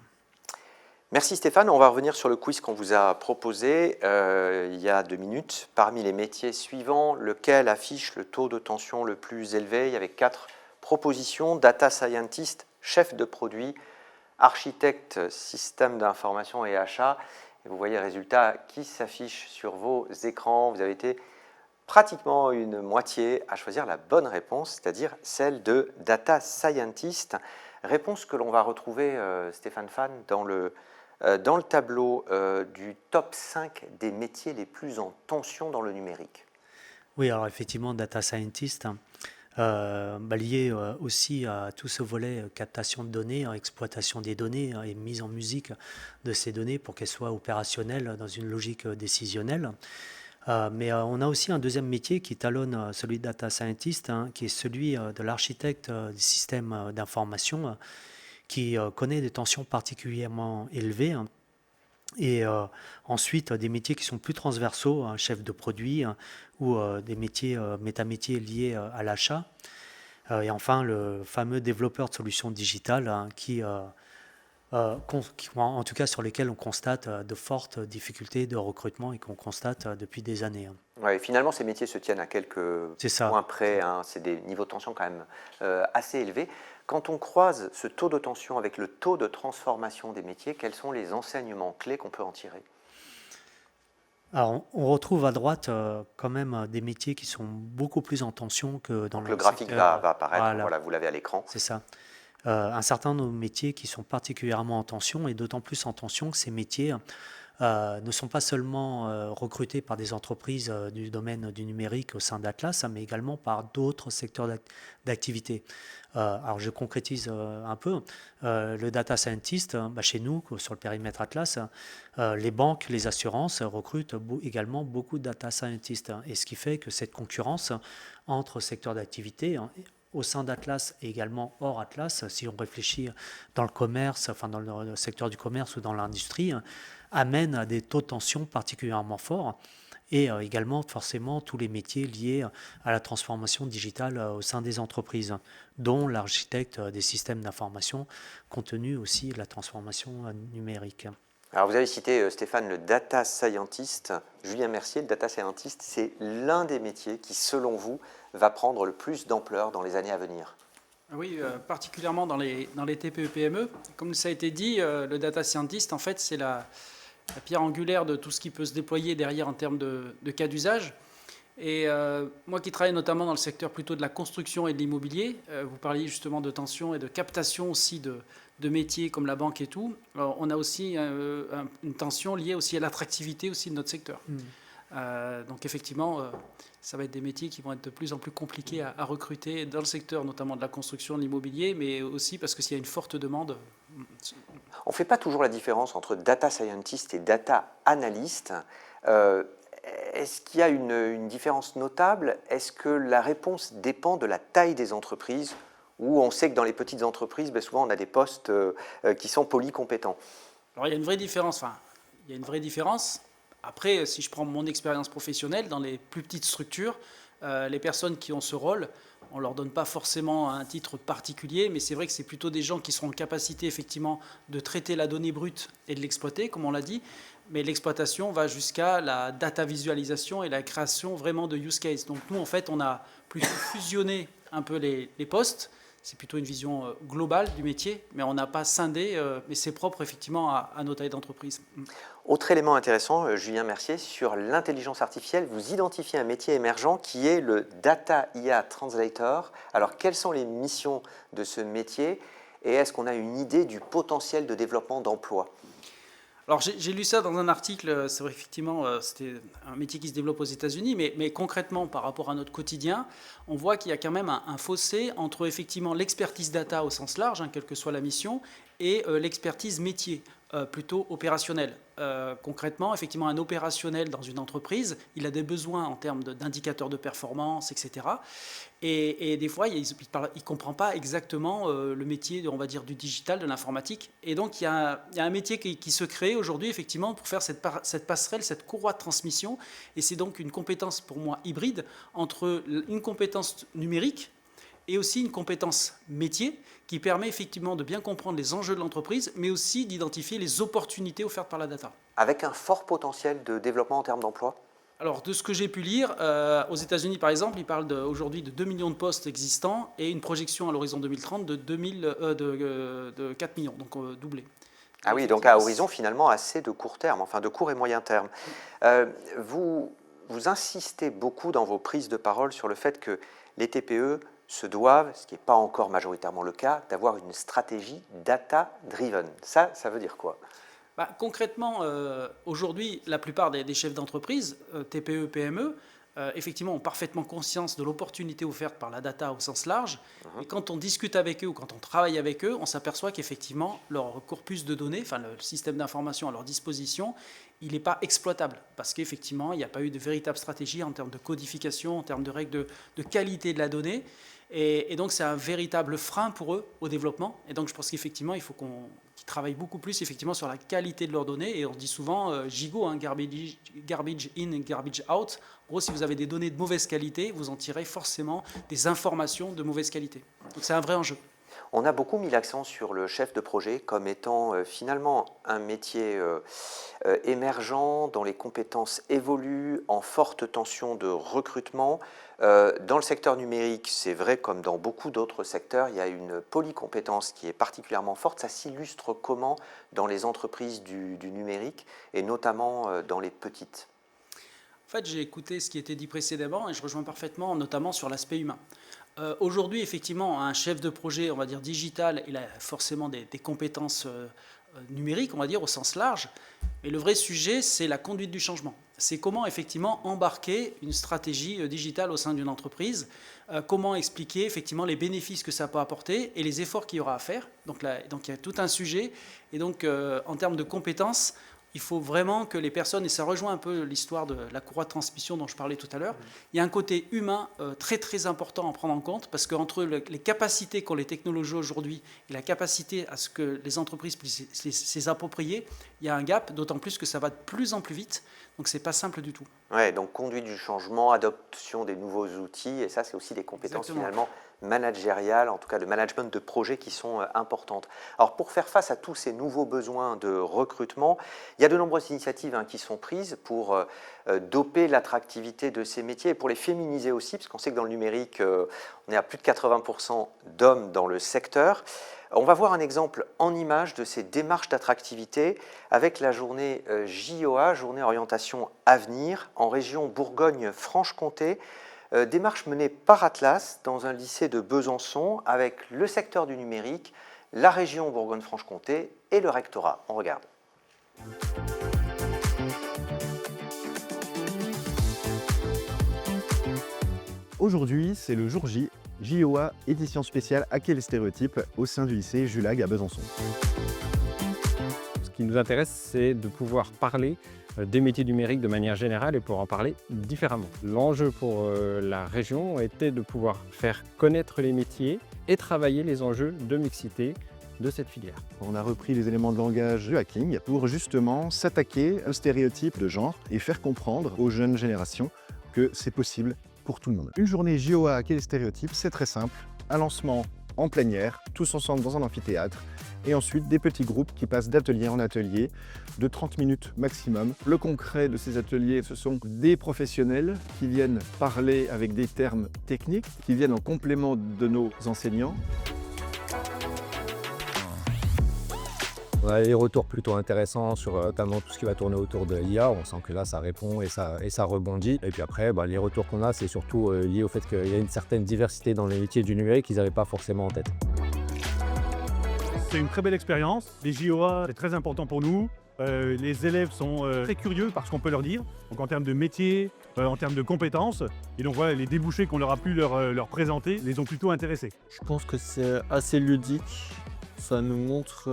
Speaker 1: Merci Stéphane. On va revenir sur le quiz qu'on vous a proposé il y a 2 minutes. Parmi les métiers suivants, lequel affiche le taux de tension le plus élevé? Il y avait 4 propositions: data scientist, chef de produit, architecte système d'information et achat. Et vous voyez le résultat qui s'affiche sur vos écrans. Vous avez été pratiquement une moitié à choisir la bonne réponse, c'est-à-dire celle de data scientist. Réponse que l'on va retrouver, Stéphane Fan, dans le tableau du top 5 des métiers les plus en tension dans le numérique.
Speaker 2: Oui, alors effectivement, data scientist, lié aussi à tout ce volet captation de données, exploitation des données et mise en musique de ces données pour qu'elles soient opérationnelles dans une logique décisionnelle. Mais on a aussi un deuxième métier qui talonne celui de data scientist, qui est celui de l'architecte des systèmes d'information, qui connaît des tensions particulièrement élevées. Et ensuite, des métiers qui sont plus transversaux, chef de produit, ou des métiers, métamétiers liés à l'achat. Et enfin, le fameux développeur de solutions digitales, en tout cas sur lesquels on constate de fortes difficultés de recrutement et qu'on constate depuis des années.
Speaker 1: Ouais, finalement, ces métiers se tiennent à quelques points près. C'est des niveaux de tension quand même assez élevés. Quand on croise ce taux de tension avec le taux de transformation des métiers, quels sont les enseignements clés qu'on peut en tirer?
Speaker 2: Alors, on retrouve à droite quand même des métiers qui sont beaucoup plus en tension que dans
Speaker 1: le graphique
Speaker 2: secteur,
Speaker 1: va apparaître,
Speaker 2: voilà,
Speaker 1: vous l'avez à l'écran.
Speaker 2: C'est ça. Un certain nombre de métiers qui sont particulièrement en tension, et d'autant plus en tension que ces métiers ne sont pas seulement recrutés par des entreprises du domaine du numérique au sein d'Atlas, mais également par d'autres secteurs d'activité. Alors je concrétise un peu. Le data scientist, chez nous, sur le périmètre Atlas, les banques, les assurances recrutent également beaucoup de data scientists. Et ce qui fait que cette concurrence entre secteurs d'activité au sein d'Atlas et également hors Atlas, si on réfléchit dans le commerce, dans le secteur du commerce ou dans l'industrie, amène à des taux de tension particulièrement forts. et également forcément tous les métiers liés à la transformation digitale au sein des entreprises, dont l'architecte des systèmes d'information, compte tenu aussi de la transformation numérique.
Speaker 1: Alors vous avez cité, Stéphane, le data scientist. Julien Mercier, le data scientist, c'est l'un des métiers qui, selon vous, va prendre le plus d'ampleur dans les années à venir.
Speaker 6: Oui, particulièrement dans les TPE-PME. Comme ça a été dit, le data scientist, en fait, c'est la pierre angulaire de tout ce qui peut se déployer derrière en termes de cas d'usage. Et moi qui travaille notamment dans le secteur plutôt de la construction et de l'immobilier, vous parliez justement de tension et de captation aussi de métiers comme la banque et tout. Alors, on a aussi une tension liée aussi à l'attractivité aussi de notre secteur. Donc effectivement, ça va être des métiers qui vont être de plus en plus compliqués à recruter dans le secteur notamment de la construction, de l'immobilier, mais aussi parce que s'il y a une forte demande.
Speaker 1: On ne fait pas toujours la différence entre data scientist et data analyst. Est-ce qu'il y a une différence notable? Est-ce que la réponse dépend de la taille des entreprises, où on sait que dans les petites entreprises, souvent on a des postes qui sont polycompétents?
Speaker 6: Alors il y a une vraie différence. Après, si je prends mon expérience professionnelle, dans les plus petites structures, les personnes qui ont ce rôle, on ne leur donne pas forcément un titre particulier, mais c'est vrai que c'est plutôt des gens qui seront en capacité effectivement de traiter la donnée brute et de l'exploiter, comme on l'a dit. Mais l'exploitation va jusqu'à la data visualisation et la création vraiment de use case. Donc nous, en fait, on a plutôt fusionné un peu les postes. C'est plutôt une vision globale du métier, mais on n'a pas scindé, mais c'est propre effectivement à nos tailles d'entreprise.
Speaker 1: Autre élément intéressant, Julien Mercier, sur l'intelligence artificielle, vous identifiez un métier émergent qui est le Data IA Translator. Alors, quelles sont les missions de ce métier et est-ce qu'on a une idée du potentiel de développement d'emplois?
Speaker 6: Alors j'ai lu ça dans un article, c'est vrai effectivement c'était un métier qui se développe aux États-Unis, mais concrètement par rapport à notre quotidien, on voit qu'il y a quand même un fossé entre effectivement l'expertise data au sens large, quelle que soit la mission, et l'expertise métier, plutôt opérationnelle. Concrètement, effectivement, un opérationnel dans une entreprise, il a des besoins en termes d'indicateurs de performance, etc. Et des fois, il ne comprend pas exactement le métier, on va dire, du digital, de l'informatique. Et donc, il y a un métier qui se crée aujourd'hui, effectivement, pour faire cette passerelle, cette courroie de transmission. Et c'est donc une compétence, pour moi, hybride, entre une compétence numérique et aussi une compétence métier qui permet effectivement de bien comprendre les enjeux de l'entreprise, mais aussi d'identifier les opportunités offertes par la data.
Speaker 1: Avec un fort potentiel de développement en termes d'emploi?
Speaker 6: Alors, de ce que j'ai pu lire, aux États-Unis, par exemple, ils parlent aujourd'hui de 2 millions de postes existants et une projection à l'horizon 2030 de 4 millions, donc doublé.
Speaker 1: Ah oui, donc à horizon finalement assez de court terme, enfin de court et moyen terme. Vous insistez beaucoup dans vos prises de parole sur le fait que les TPE se doivent, ce qui n'est pas encore majoritairement le cas, d'avoir une stratégie data-driven. Ça veut dire quoi?
Speaker 6: Concrètement, aujourd'hui, la plupart des chefs d'entreprise, TPE, PME, effectivement, ont parfaitement conscience de l'opportunité offerte par la data au sens large. Et quand on discute avec eux ou quand on travaille avec eux, on s'aperçoit qu'effectivement, leur corpus de données, enfin le système d'information à leur disposition, il n'est pas exploitable parce qu'effectivement, il n'y a pas eu de véritable stratégie en termes de codification, en termes de règles de qualité de la donnée. Et donc, c'est un véritable frein pour eux au développement. Et donc, je pense qu'effectivement, il faut qu'ils travaillent beaucoup plus effectivement sur la qualité de leurs données. Et on dit souvent GIGO, garbage in, garbage out. En gros, si vous avez des données de mauvaise qualité, vous en tirez forcément des informations de mauvaise qualité. Donc, c'est un vrai enjeu.
Speaker 1: On a beaucoup mis l'accent sur le chef de projet comme étant finalement un métier émergent, dont les compétences évoluent, en forte tension de recrutement. Dans le secteur numérique, c'est vrai comme dans beaucoup d'autres secteurs, il y a une polycompétence qui est particulièrement forte. Ça s'illustre comment dans les entreprises du numérique et notamment dans les petites?
Speaker 6: En fait, j'ai écouté ce qui était dit précédemment et je rejoins parfaitement, notamment sur l'aspect humain. Aujourd'hui, effectivement, un chef de projet, on va dire digital, il a forcément des compétences numériques, on va dire, au sens large. Mais le vrai sujet, c'est la conduite du changement. C'est comment, effectivement, embarquer une stratégie digitale au sein d'une entreprise, comment expliquer, effectivement, les bénéfices que ça peut apporter et les efforts qu'il y aura à faire. Donc il y a tout un sujet. Et donc, en termes de compétences, il faut vraiment que les personnes, et ça rejoint un peu l'histoire de la courroie de transmission dont je parlais tout à l'heure, il y a un côté humain très très important à prendre en compte, parce qu'entre les capacités qu'ont les technologies aujourd'hui et la capacité à ce que les entreprises puissent les approprier, il y a un gap, d'autant plus que ça va de plus en plus vite, donc c'est pas simple du tout.
Speaker 1: Ouais, donc conduite du changement, adoption des nouveaux outils, et ça c'est aussi des compétences
Speaker 6: Exactement.
Speaker 1: finalement managériales, en tout cas de management de projet qui sont importantes. Alors pour faire face à tous ces nouveaux besoins de recrutement, il y a de nombreuses initiatives qui sont prises pour doper l'attractivité de ces métiers et pour les féminiser aussi, parce qu'on sait que dans le numérique, on est à plus de 80% d'hommes dans le secteur. On va voir un exemple en image de ces démarches d'attractivité avec la journée JOA, Journée Orientation Avenir, en région Bourgogne-Franche-Comté. Démarche menée par Atlas dans un lycée de Besançon avec le secteur du numérique, la région Bourgogne-Franche-Comté et le rectorat. On regarde.
Speaker 7: Aujourd'hui, c'est le jour J, JOA, édition spéciale Hacker les stéréotypes au sein du lycée Julag à Besançon.
Speaker 8: Ce qui nous intéresse, c'est de pouvoir parler des métiers numériques de manière générale et pour en parler différemment. L'enjeu pour la région était de pouvoir faire connaître les métiers et travailler les enjeux de mixité de cette filière.
Speaker 7: On a repris les éléments de langage du hacking pour justement s'attaquer aux stéréotypes de genre et faire comprendre aux jeunes générations que c'est possible pour tout le monde. Une journée JOA Hacker les stéréotypes, c'est très simple. Un lancement en plénière, tous ensemble dans un amphithéâtre, et ensuite des petits groupes qui passent d'atelier en atelier, de 30 minutes maximum. Le concret de ces ateliers, ce sont des professionnels qui viennent parler avec des termes techniques, qui viennent en complément de nos enseignants.
Speaker 9: On a des retours plutôt intéressants sur notamment tout ce qui va tourner autour de l'IA. On sent que là, ça répond et ça rebondit. Et puis après, les retours qu'on a, c'est surtout lié au fait qu'il y a une certaine diversité dans les métiers du numérique qu'ils n'avaient pas forcément en tête.
Speaker 10: C'est une très belle expérience. Les JOA, c'est très important pour nous. Les élèves sont très curieux par ce qu'on peut leur dire, donc en termes de métier, en termes de compétences. Et donc voilà, les débouchés qu'on leur a pu leur présenter les ont plutôt intéressés.
Speaker 11: Je pense que c'est assez ludique. Ça nous montre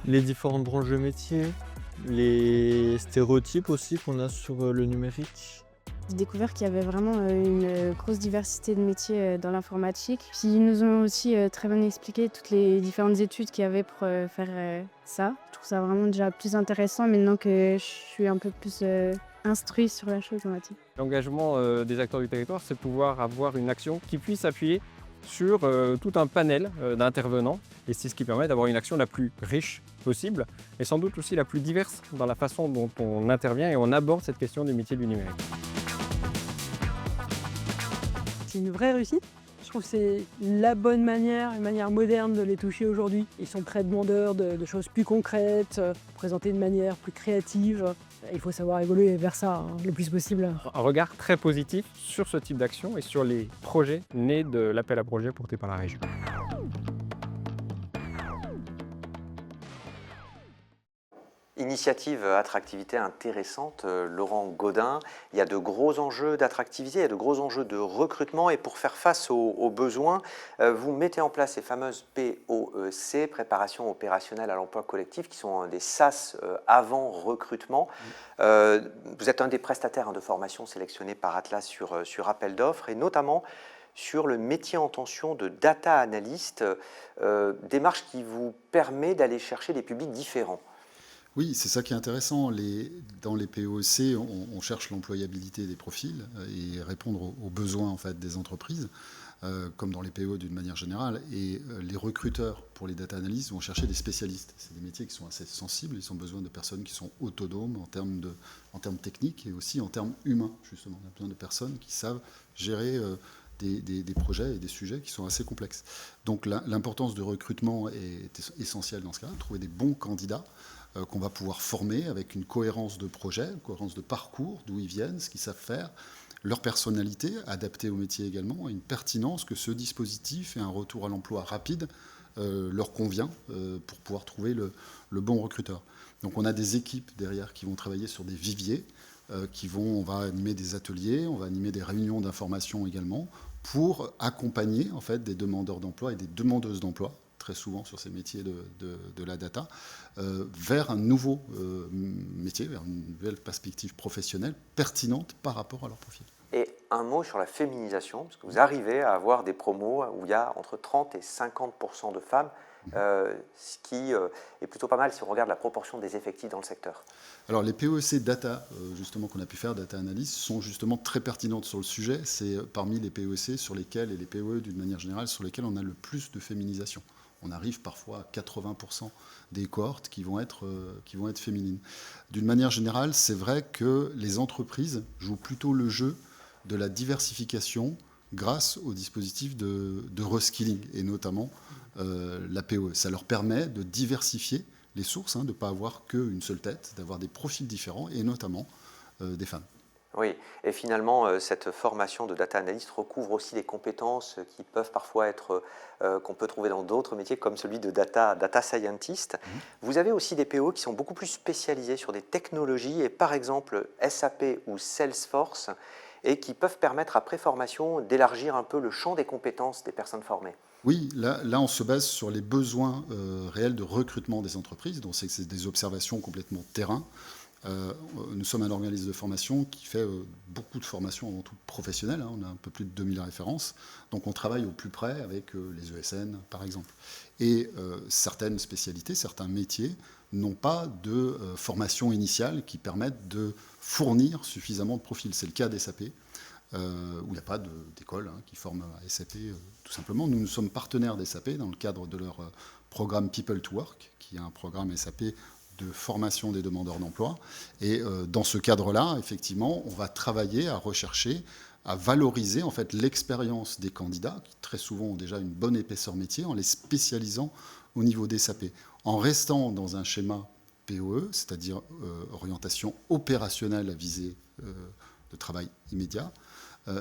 Speaker 11: les différentes branches de métier, les stéréotypes aussi qu'on a sur le numérique.
Speaker 12: J'ai découvert qu'il y avait vraiment une grosse diversité de métiers dans l'informatique. Puis ils nous ont aussi très bien expliqué toutes les différentes études qu'il y avait pour faire ça. Je trouve ça vraiment déjà plus intéressant maintenant que je suis un peu plus instruite sur la chose, on va dire.
Speaker 8: L'engagement des acteurs du territoire, c'est pouvoir avoir une action qui puisse appuyer sur tout un panel d'intervenants et c'est ce qui permet d'avoir une action la plus riche possible et sans doute aussi la plus diverse dans la façon dont on intervient et on aborde cette question des métiers du numérique.
Speaker 13: C'est une vraie réussite. Je trouve que c'est la bonne manière, une manière moderne de les toucher aujourd'hui. Ils sont très demandeurs de choses plus concrètes, présentées de manière plus créative. Il faut savoir évoluer vers ça le plus possible.
Speaker 8: Un regard très positif sur ce type d'action et sur les projets nés de l'appel à projets porté par la région.
Speaker 1: Initiative attractivité intéressante, Laurent Gaudin. Il y a de gros enjeux d'attractivité, il y a de gros enjeux de recrutement et pour faire face aux besoins, vous mettez en place ces fameuses POEC, préparation opérationnelle à l'emploi collectif, qui sont des SAS avant recrutement. Vous êtes un des prestataires de formation sélectionnés par Atlas sur appel d'offres et notamment sur le métier en tension de data analyst, démarche qui vous permet d'aller chercher des publics différents.
Speaker 14: Oui, c'est ça qui est intéressant. Dans les POEC, on cherche l'employabilité des profils et répondre aux besoins en fait, des entreprises, comme dans les PO d'une manière générale. Et les recruteurs pour les data analysts vont chercher des spécialistes. C'est des métiers qui sont assez sensibles. Ils ont besoin de personnes qui sont autonomes en termes techniques et aussi en termes humains, justement. On a besoin de personnes qui savent gérer des projets et des sujets qui sont assez complexes. Donc l'importance de recrutement est essentielle dans ce cas-là. Trouver des bons candidats qu'on va pouvoir former avec une cohérence de projet, une cohérence de parcours, d'où ils viennent, ce qu'ils savent faire, leur personnalité, adaptée au métier également, et une pertinence que ce dispositif et un retour à l'emploi rapide leur convient pour pouvoir trouver le bon recruteur. Donc on a des équipes derrière qui vont travailler sur des viviers, on va animer des ateliers, on va animer des réunions d'information également, pour accompagner en fait, des demandeurs d'emploi et des demandeuses d'emploi, très souvent sur ces métiers de la data, vers un nouveau métier, vers une nouvelle perspective professionnelle pertinente par rapport à leur profil.
Speaker 1: Et un mot sur la féminisation, parce que vous arrivez à avoir des promos où il y a entre 30 et 50% de femmes, ce qui est plutôt pas mal si on regarde la proportion des effectifs dans le secteur.
Speaker 14: Alors les POEC data, justement qu'on a pu faire, data analyse, sont justement très pertinentes sur le sujet. C'est parmi les POEC sur lesquels, et les POE d'une manière générale, sur lesquels on a le plus de féminisation. On arrive parfois à 80% des cohortes qui vont être féminines. D'une manière générale, c'est vrai que les entreprises jouent plutôt le jeu de la diversification grâce au dispositif de reskilling, et notamment la POE. Ça leur permet de diversifier les sources, de ne pas avoir qu'une seule tête, d'avoir des profils différents, et notamment des femmes.
Speaker 1: Oui, et finalement, cette formation de data analyst recouvre aussi des compétences qui peuvent parfois être, qu'on peut trouver dans d'autres métiers, comme celui de data scientist. Vous avez aussi des PO qui sont beaucoup plus spécialisés sur des technologies, et par exemple SAP ou Salesforce, et qui peuvent permettre après formation d'élargir un peu le champ des compétences des personnes formées.
Speaker 14: Oui, là on se base sur les besoins réels de recrutement des entreprises, donc c'est des observations complètement terrain. Nous sommes un organisme de formation qui fait beaucoup de formations avant tout professionnelles, on a un peu plus de 2000 références, donc on travaille au plus près avec les ESN par exemple. Et certaines spécialités, certains métiers n'ont pas de formation initiale qui permettent de fournir suffisamment de profils. C'est le cas des SAP, où il n'y a pas d'école qui forme à SAP tout simplement. Nous sommes partenaires des SAP dans le cadre de leur programme People to Work, qui est un programme SAP de formation des demandeurs d'emploi. Et dans ce cadre-là, effectivement, on va travailler à rechercher, à valoriser en fait l'expérience des candidats, qui très souvent ont déjà une bonne épaisseur métier, en les spécialisant au niveau des SAP, en restant dans un schéma POE, c'est-à-dire orientation opérationnelle à visée de travail immédiat,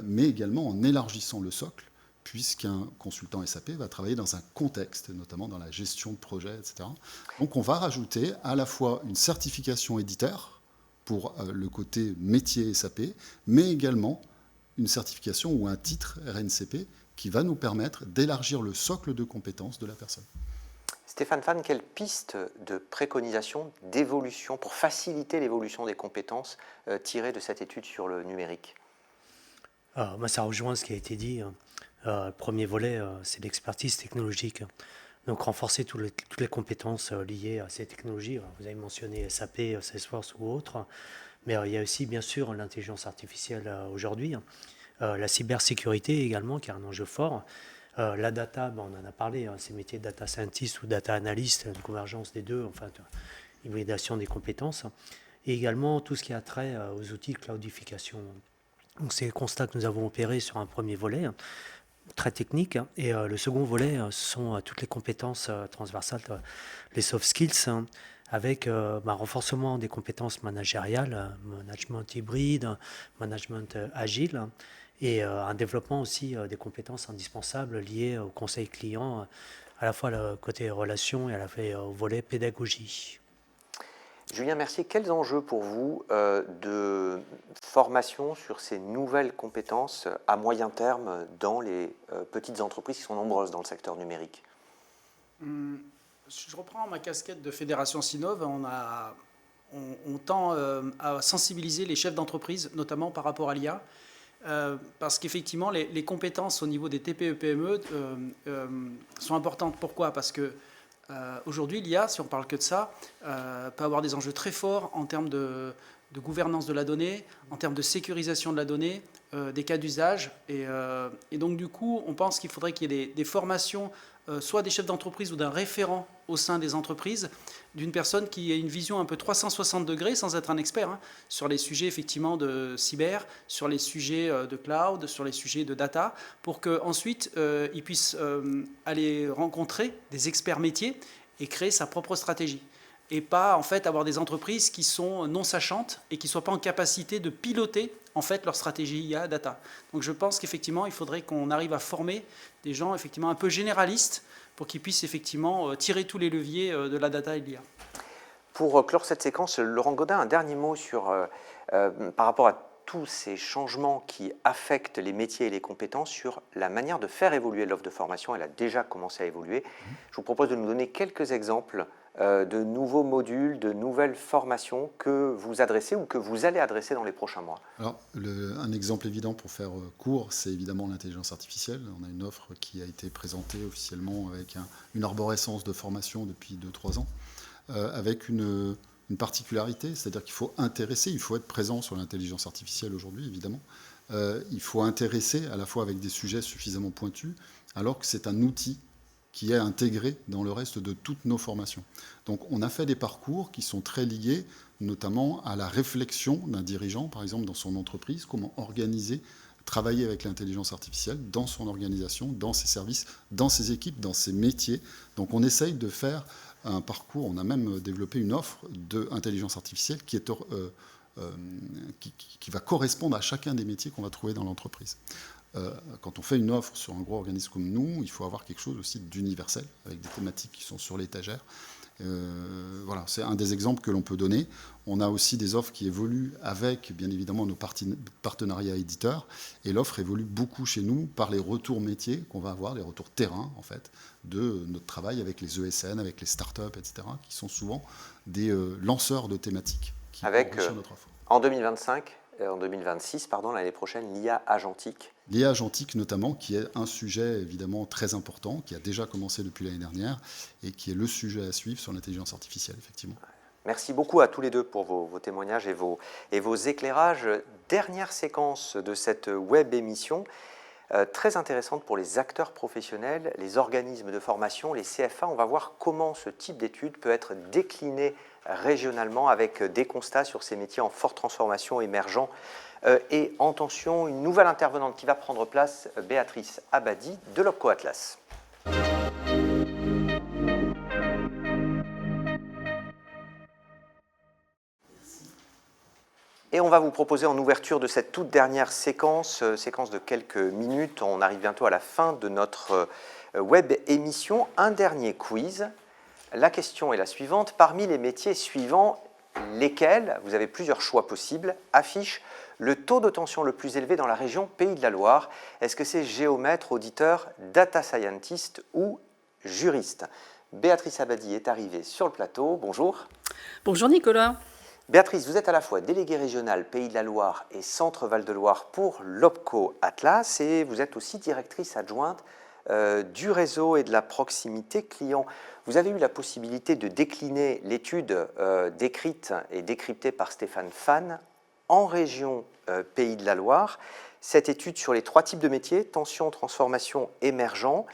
Speaker 14: mais également en élargissant le socle, puisqu'un consultant SAP va travailler dans un contexte, notamment dans la gestion de projet, etc. Donc on va rajouter à la fois une certification éditeur pour le côté métier SAP, mais également une certification ou un titre RNCP qui va nous permettre d'élargir le socle de compétences de la personne.
Speaker 1: Stéphane Fan, quelle piste de préconisation, d'évolution, pour faciliter l'évolution des compétences tirées de cette étude sur le numérique?
Speaker 2: Ça rejoint ce qui a été dit. Le premier volet, c'est l'expertise technologique. Donc renforcer toutes les compétences liées à ces technologies. Vous avez mentionné SAP, Salesforce ou autres. Mais il y a aussi, bien sûr, l'intelligence artificielle aujourd'hui. La cybersécurité également, qui est un enjeu fort. La data, on en a parlé, ces métiers de data scientist ou data analyst, une convergence des deux, enfin, hybridation des compétences. Et également tout ce qui a trait aux outils de cloudification. Donc c'est le constat que nous avons opéré sur un premier volet, très technique. Et le second volet, ce sont toutes les compétences transversales, les soft skills, avec renforcement des compétences managériales, management hybride, management agile, et un développement aussi des compétences indispensables liées au conseil client, à la fois le côté relations et à la fois au volet pédagogie.
Speaker 1: Julien Mercier, quels enjeux pour vous de formation sur ces nouvelles compétences à moyen terme dans les petites entreprises qui sont nombreuses dans le secteur numérique?
Speaker 6: Je reprends ma casquette de Fédération Sinov. On tend à sensibiliser les chefs d'entreprise, notamment par rapport à l'IA, parce qu'effectivement, les compétences au niveau des TPE-PME sont importantes. Pourquoi? Parce que aujourd'hui, l'IA, si on parle que de ça, peut avoir des enjeux très forts en termes de gouvernance de la donnée, en termes de sécurisation de la donnée, des cas d'usage. Et donc, du coup, on pense qu'il faudrait qu'il y ait des formations, soit des chefs d'entreprise ou d'un référent au sein des entreprises, d'une personne qui ait une vision un peu 360 degrés, sans être un expert, sur les sujets effectivement de cyber, sur les sujets de cloud, sur les sujets de data, pour qu'ensuite il puisse aller rencontrer des experts métiers et créer sa propre stratégie. Et pas en fait avoir des entreprises qui sont non sachantes et qui ne soient pas en capacité de piloter en fait leur stratégie IA data. Donc je pense qu'effectivement il faudrait qu'on arrive à former des gens effectivement un peu généralistes pour qu'ils puissent effectivement tirer tous les leviers de la data et de l'IA.
Speaker 1: Pour clore cette séquence, Laurent Godin, un dernier mot sur, par rapport à tous ces changements qui affectent les métiers et les compétences sur la manière de faire évoluer l'offre de formation. Elle a déjà commencé à évoluer. Je vous propose de nous donner quelques exemples de nouveaux modules, de nouvelles formations que vous adressez ou que vous allez adresser dans les prochains mois.
Speaker 14: Alors, un exemple évident pour faire court, c'est évidemment l'intelligence artificielle. On a une offre qui a été présentée officiellement avec une arborescence de formation depuis 2-3 ans, avec une particularité, c'est-à-dire qu'il faut intéresser, il faut être présent sur l'intelligence artificielle aujourd'hui, évidemment. Il faut intéresser à la fois avec des sujets suffisamment pointus, alors que c'est un outil qui est intégré dans le reste de toutes nos formations. Donc on a fait des parcours qui sont très liés notamment à la réflexion d'un dirigeant, par exemple dans son entreprise, comment organiser, travailler avec l'intelligence artificielle dans son organisation, dans ses services, dans ses équipes, dans ses métiers. Donc on essaye de faire un parcours, on a même développé une offre d'intelligence artificielle qui va correspondre à chacun des métiers qu'on va trouver dans l'entreprise. Quand on fait une offre sur un gros organisme comme nous, il faut avoir quelque chose aussi d'universel, avec des thématiques qui sont sur l'étagère. Voilà, c'est un des exemples que l'on peut donner. On a aussi des offres qui évoluent avec, bien évidemment, nos partenariats éditeurs. Et l'offre évolue beaucoup chez nous par les retours métiers qu'on va avoir, les retours terrain, en fait, de notre travail avec les ESN, avec les startups, etc., qui sont souvent des lanceurs de thématiques qui enrichissent notre offre.
Speaker 1: En 2026, l'année prochaine, l'IA agentique.
Speaker 14: L'IA agentique notamment, qui est un sujet évidemment très important, qui a déjà commencé depuis l'année dernière et qui est le sujet à suivre sur l'intelligence artificielle, effectivement.
Speaker 1: Merci beaucoup à tous les deux pour vos témoignages et vos éclairages. Dernière séquence de cette web émission, très intéressante pour les acteurs professionnels, les organismes de formation, les CFA. On va voir comment ce type d'études peut être décliné régionalement avec des constats sur ces métiers en forte transformation émergents et en tension. Une nouvelle intervenante qui va prendre place, Béatrice Abadi de l'Opco Atlas. Et on va vous proposer en ouverture de cette toute dernière séquence de quelques minutes, on arrive bientôt à la fin de notre web émission, un dernier quiz. La question est la suivante: parmi les métiers suivants, lesquels, vous avez plusieurs choix possibles, affichent le taux de tension le plus élevé dans la région Pays de la Loire? Est-ce que c'est géomètre, auditeur, data scientist ou juriste? Béatrice Abadi est arrivée sur le plateau. Bonjour.
Speaker 15: Bonjour Nicolas.
Speaker 1: Béatrice, vous êtes à la fois déléguée régionale Pays de la Loire et Centre Val-de-Loire pour l'Opco Atlas et vous êtes aussi directrice adjointe du réseau et de la proximité client. Vous avez eu la possibilité de décliner l'étude décrite et décryptée par Stéphane Fan en région Pays de la Loire. Cette étude sur les 3 types de métiers, tension, transformation, émergent,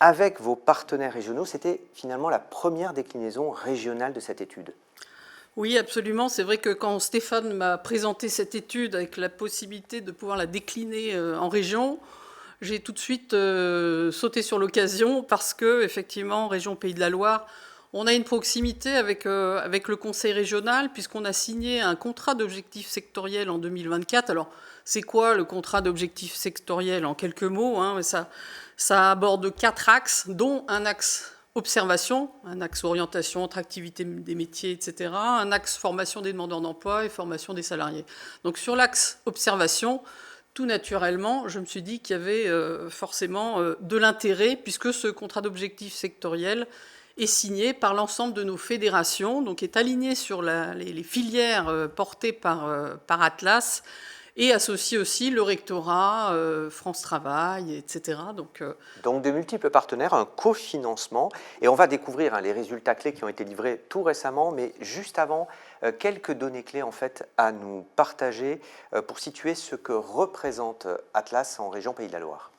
Speaker 1: avec vos partenaires régionaux, c'était finalement la première déclinaison régionale de cette étude.
Speaker 15: Oui, absolument. C'est vrai que quand Stéphane m'a présenté cette étude avec la possibilité de pouvoir la décliner en région, j'ai tout de suite sauté sur l'occasion parce que, effectivement, région Pays de la Loire, on a une proximité avec le conseil régional puisqu'on a signé un contrat d'objectifs sectoriels en 2024. Alors, c'est quoi le contrat d'objectifs sectoriels en quelques mots, hein, ça aborde 4 axes, dont un axe observation, un axe orientation, attractivité des métiers, etc., un axe formation des demandeurs d'emploi et formation des salariés. Donc sur l'axe observation, tout naturellement, je me suis dit qu'il y avait forcément de l'intérêt puisque ce contrat d'objectifs sectoriel est signé par l'ensemble de nos fédérations, donc est aligné sur les filières portées par Atlas et associe aussi le rectorat, France Travail, etc. Donc
Speaker 1: de multiples partenaires, un cofinancement. Et on va découvrir les résultats clés qui ont été livrés tout récemment. Mais juste avant, quelques données clés en fait, à nous partager pour situer ce que représente Atlas en région Pays de la Loire.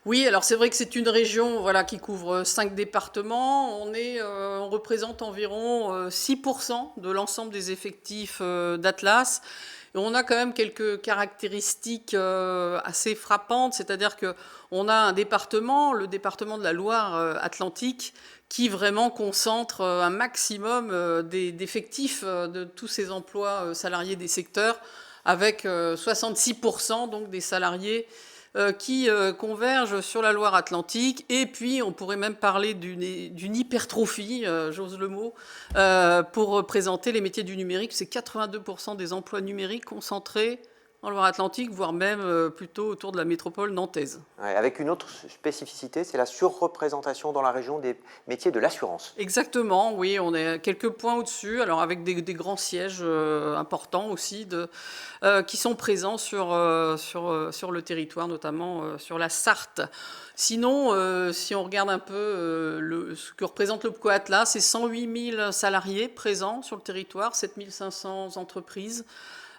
Speaker 15: Oui, alors c'est vrai que c'est une région qui couvre 5 départements. On représente environ 6% de l'ensemble des effectifs d'Atlas. Et on a quand même quelques caractéristiques assez frappantes, c'est-à-dire qu'on a un département, le département de la Loire-Atlantique, qui vraiment concentre un maximum d'effectifs de tous ces emplois salariés des secteurs, avec 66% donc des salariés qui convergent sur la Loire-Atlantique. Et puis, on pourrait même parler d'une hypertrophie, j'ose le mot, pour présenter les métiers du numérique. C'est 82% des emplois numériques concentrés en Loire-Atlantique, voire même plutôt autour de la métropole nantaise.
Speaker 1: Ouais, avec une autre spécificité, c'est la surreprésentation dans la région des métiers de l'assurance.
Speaker 15: Exactement, oui, on est quelques points au-dessus, alors avec des grands sièges importants aussi qui sont présents sur le territoire, notamment sur la Sarthe. Sinon, si on regarde un peu ce que représente le Coatla, c'est 108 000 salariés présents sur le territoire, 7 500 entreprises.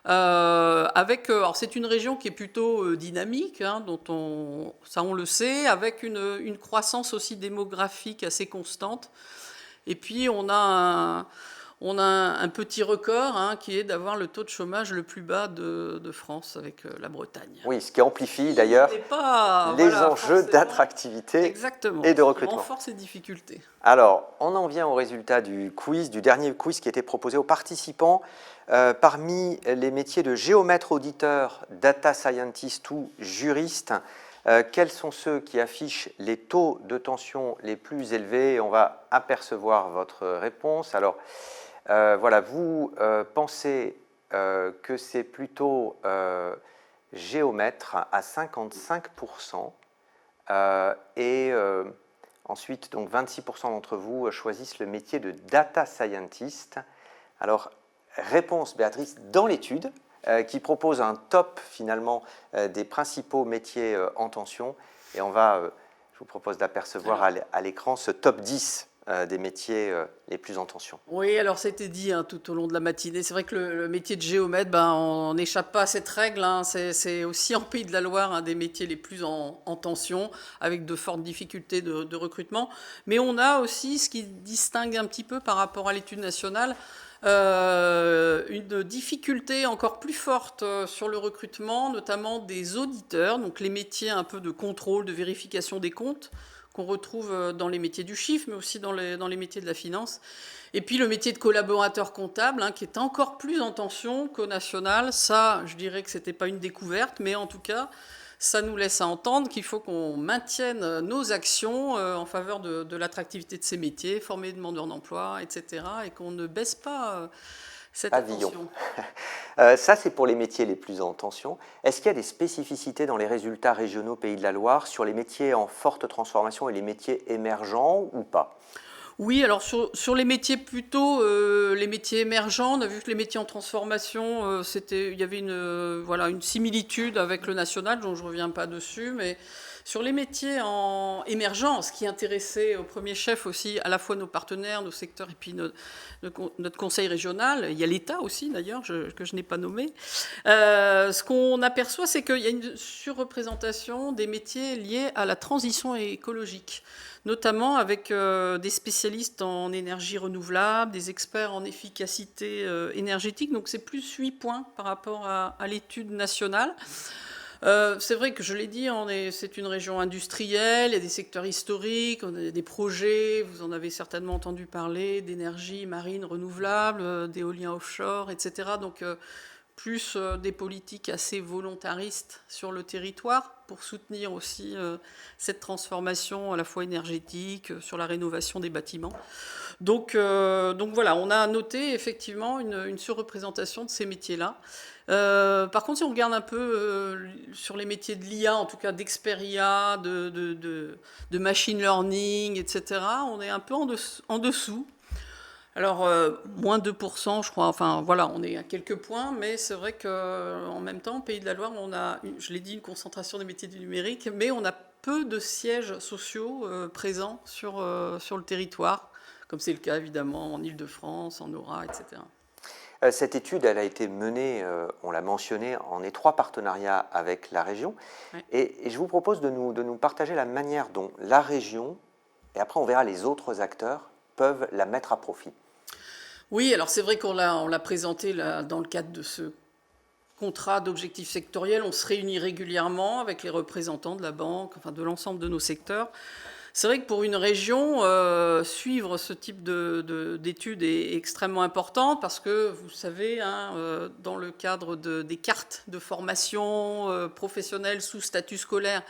Speaker 15: Alors c'est une région qui est plutôt dynamique, hein, on le sait, avec une croissance aussi démographique assez constante. Et puis on a un petit record, hein, qui est d'avoir le taux de chômage le plus bas de France avec la Bretagne.
Speaker 1: Oui, ce qui amplifie d'ailleurs les enjeux d'attractivité et de recrutement.
Speaker 15: On renforce ces difficultés.
Speaker 1: Alors, on en vient au résultat du dernier quiz qui était proposé aux participants. Parmi les métiers de géomètre auditeur, data scientist ou juriste, quels sont ceux qui affichent les taux de tension les plus élevés? On va apercevoir votre réponse. Alors, voilà, vous pensez que c'est plutôt géomètre à 55%, et ensuite, donc 26% d'entre vous choisissent le métier de data scientist. Alors, réponse, Béatrice, dans l'étude, qui propose un top, finalement, des principaux métiers en tension. Et je vous propose d'apercevoir à l'écran ce top 10 des métiers les plus en tension.
Speaker 15: Oui, alors c'était dit, hein, tout au long de la matinée. C'est vrai que le métier de géomètre, on n'échappe pas à cette règle, hein. C'est aussi en Pays de la Loire un des métiers les plus en tension, avec de fortes difficultés de recrutement. Mais on a aussi ce qui distingue un petit peu par rapport à l'étude nationale, une difficulté encore plus forte sur le recrutement, notamment des auditeurs, donc les métiers un peu de contrôle, de vérification des comptes, qu'on retrouve dans les métiers du chiffre, mais aussi dans les métiers de la finance. Et puis le métier de collaborateur comptable, hein, qui est encore plus en tension qu'au national. Ça, je dirais que ce n'était pas une découverte, mais en tout cas, ça nous laisse à entendre qu'il faut qu'on maintienne nos actions en faveur de l'attractivité de ces métiers, former des demandeurs d'emploi, etc., et qu'on ne baisse pas cette attention.
Speaker 1: Ça, c'est pour les métiers les plus en tension. Est-ce qu'il y a des spécificités dans les résultats régionaux Pays de la Loire sur les métiers en forte transformation et les métiers émergents ou pas?
Speaker 15: Oui, alors sur les métiers plutôt, les métiers émergents, on a vu que les métiers en transformation, il y avait une similitude avec le national, donc je ne reviens pas dessus, mais sur les métiers en émergents, ce qui intéressait au premier chef aussi à la fois nos partenaires, nos secteurs et puis notre conseil régional, il y a l'État aussi d'ailleurs, que je n'ai pas nommé, ce qu'on aperçoit, c'est qu'il y a une surreprésentation des métiers liés à la transition écologique, notamment avec des spécialistes en énergie renouvelable, des experts en efficacité énergétique, donc c'est plus 8 points par rapport à l'étude nationale. C'est vrai que je l'ai dit, c'est une région industrielle, il y a des secteurs historiques, on a des projets, vous en avez certainement entendu parler, d'énergie marine renouvelable, d'éolien offshore, etc. Donc plus des politiques assez volontaristes sur le territoire pour soutenir aussi cette transformation à la fois énergétique, sur la rénovation des bâtiments. Donc voilà, on a noté effectivement une surreprésentation de ces métiers-là. Par contre, si on regarde un peu sur les métiers de l'IA, en tout cas d'expert IA, de machine learning, etc., on est un peu en dessous. Alors, moins 2%, je crois, enfin voilà, on est à quelques points, mais c'est vrai qu'en même temps, au Pays de la Loire, on a, je l'ai dit, une concentration des métiers du numérique, mais on a peu de sièges sociaux présents sur le territoire, comme c'est le cas évidemment en Île-de-France, en Aura, etc.
Speaker 1: Cette étude, elle a été menée, on l'a mentionné, en étroit partenariat avec la région.
Speaker 15: Ouais.
Speaker 1: Et je vous propose de nous partager la manière dont la région, et après on verra les autres acteurs, peuvent la mettre à profit.
Speaker 15: Oui, alors c'est vrai qu'on l'a présenté là, dans le cadre de ce contrat d'objectifs sectoriels. On se réunit régulièrement avec les représentants de la banque, enfin de l'ensemble de nos secteurs. C'est vrai que pour une région, suivre ce type d'études est extrêmement important parce que, vous savez, hein, dans le cadre des cartes de formation professionnelle sous statut scolaire,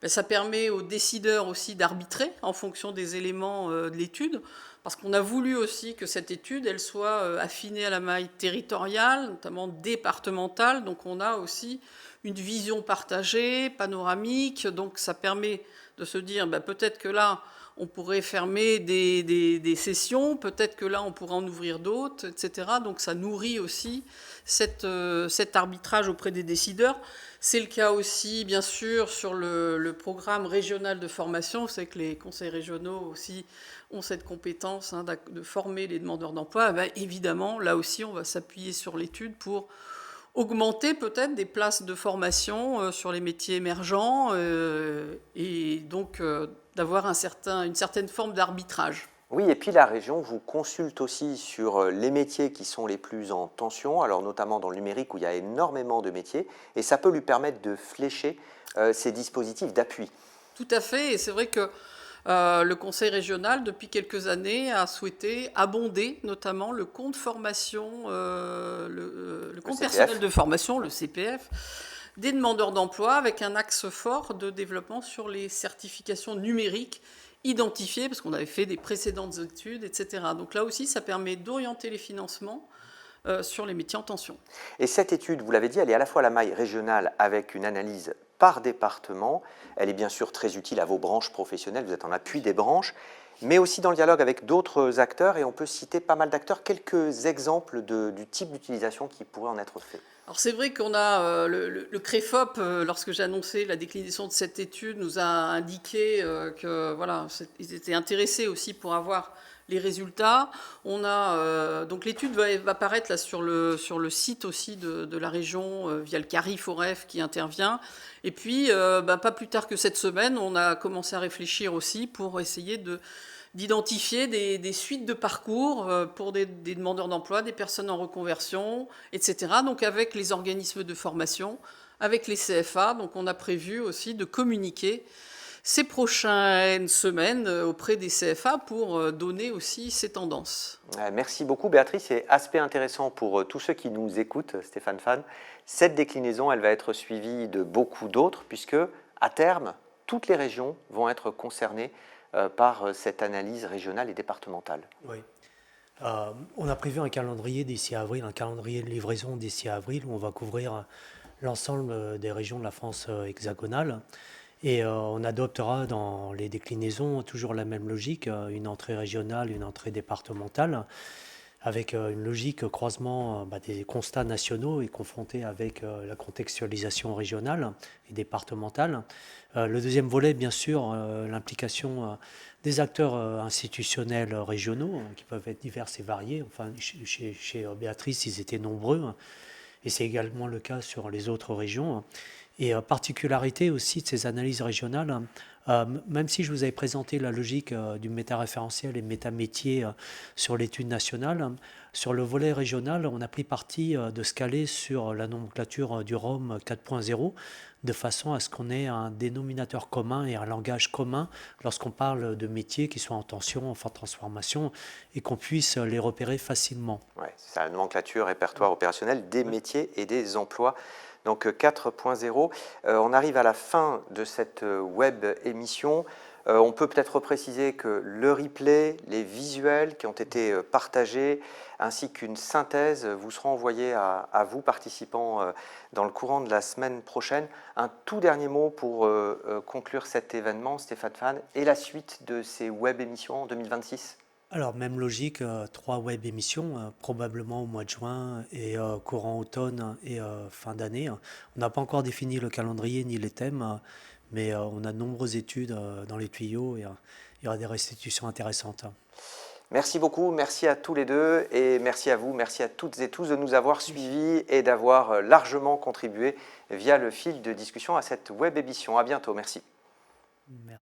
Speaker 15: ça permet aux décideurs aussi d'arbitrer en fonction des éléments de l'étude, parce qu'on a voulu aussi que cette étude, elle soit affinée à la maille territoriale, notamment départementale, donc on a aussi une vision partagée, panoramique, donc ça permet de se dire peut-être que là, on pourrait fermer des sessions, peut-être que là, on pourrait en ouvrir d'autres, etc. Donc ça nourrit aussi cet arbitrage auprès des décideurs. C'est le cas aussi, bien sûr, sur le programme régional de formation. Vous savez que les conseils régionaux aussi ont cette compétence de former les demandeurs d'emploi. Évidemment, là aussi, on va s'appuyer sur l'étude pour augmenter peut-être des places de formation sur les métiers émergents et donc d'avoir une certaine forme d'arbitrage.
Speaker 1: Oui, et puis la région vous consulte aussi sur les métiers qui sont les plus en tension, alors notamment dans le numérique où il y a énormément de métiers, et ça peut lui permettre de flécher ces dispositifs d'appui.
Speaker 15: Tout à fait, et c'est vrai que le Conseil régional, depuis quelques années, a souhaité abonder notamment le compte formation, le compte personnel de formation, le CPF, des demandeurs d'emploi, avec un axe fort de développement sur les certifications numériques identifiées, parce qu'on avait fait des précédentes études, etc. Donc là aussi, ça permet d'orienter les financements sur les métiers en tension.
Speaker 1: Et cette étude, vous l'avez dit, elle est à la fois à la maille régionale avec une analyse par département. Elle est bien sûr très utile à vos branches professionnelles, vous êtes en appui des branches, mais aussi dans le dialogue avec d'autres acteurs, et on peut citer pas mal d'acteurs. Quelques exemples du type d'utilisation qui pourrait en être fait.
Speaker 15: Alors c'est vrai qu'on a le CREFOP, lorsque j'ai annoncé la déclinaison de cette étude, nous a indiqué que voilà, ils étaient intéressés aussi pour avoir les résultats. On a donc l'étude va apparaître là sur le site aussi de la région via le CARIF OREF qui intervient. Et puis pas plus tard que cette semaine, on a commencé à réfléchir aussi pour essayer d'identifier des suites de parcours pour des demandeurs d'emploi, des personnes en reconversion, etc. Donc avec les organismes de formation, avec les CFA. Donc on a prévu aussi de communiquer ces prochaines semaines auprès des CFA pour donner aussi ces tendances.
Speaker 1: Merci beaucoup Béatrice, et aspect intéressant pour tous ceux qui nous écoutent, Stéphane Fan, cette déclinaison elle va être suivie de beaucoup d'autres puisque à terme, toutes les régions vont être concernées par cette analyse régionale et départementale.
Speaker 2: Oui. On a prévu un calendrier d'ici avril, un calendrier de livraison d'ici avril où on va couvrir l'ensemble des régions de la France hexagonale. Et on adoptera dans les déclinaisons toujours la même logique, une entrée régionale, une entrée départementale, avec une logique croisement des constats nationaux et confronté avec la contextualisation régionale et départementale. Le deuxième volet, bien sûr, l'implication des acteurs institutionnels régionaux, qui peuvent être divers et variés. Enfin, chez Béatrice, ils étaient nombreux, et c'est également le cas sur les autres régions. Et particularité aussi de ces analyses régionales, même si je vous avais présenté la logique du méta-référentiel et méta-métier sur l'étude nationale, sur le volet régional, on a pris parti de se caler sur la nomenclature du ROM 4.0, de façon à ce qu'on ait un dénominateur commun et un langage commun lorsqu'on parle de métiers qui sont en tension, en forte transformation, et qu'on puisse les repérer facilement.
Speaker 1: Ouais, c'est ça, la nomenclature, répertoire opérationnel des métiers et des emplois. Donc 4.0, on arrive à la fin de cette web émission. On peut peut-être préciser que le replay, les visuels qui ont été partagés, ainsi qu'une synthèse vous seront envoyés à vous, participants, dans le courant de la semaine prochaine. Un tout dernier mot pour conclure cet événement, Stéphane Fan, et la suite de ces web émissions en 2026 ?
Speaker 2: Alors, même logique, 3 web émissions, probablement au mois de juin et courant automne et fin d'année. On n'a pas encore défini le calendrier ni les thèmes, mais on a de nombreuses études dans les tuyaux et il y aura des restitutions intéressantes.
Speaker 1: Merci beaucoup, merci à tous les deux et merci à vous, merci à toutes et tous de nous avoir suivis et d'avoir largement contribué via le fil de discussion à cette web émission. À bientôt, merci.
Speaker 2: Merci.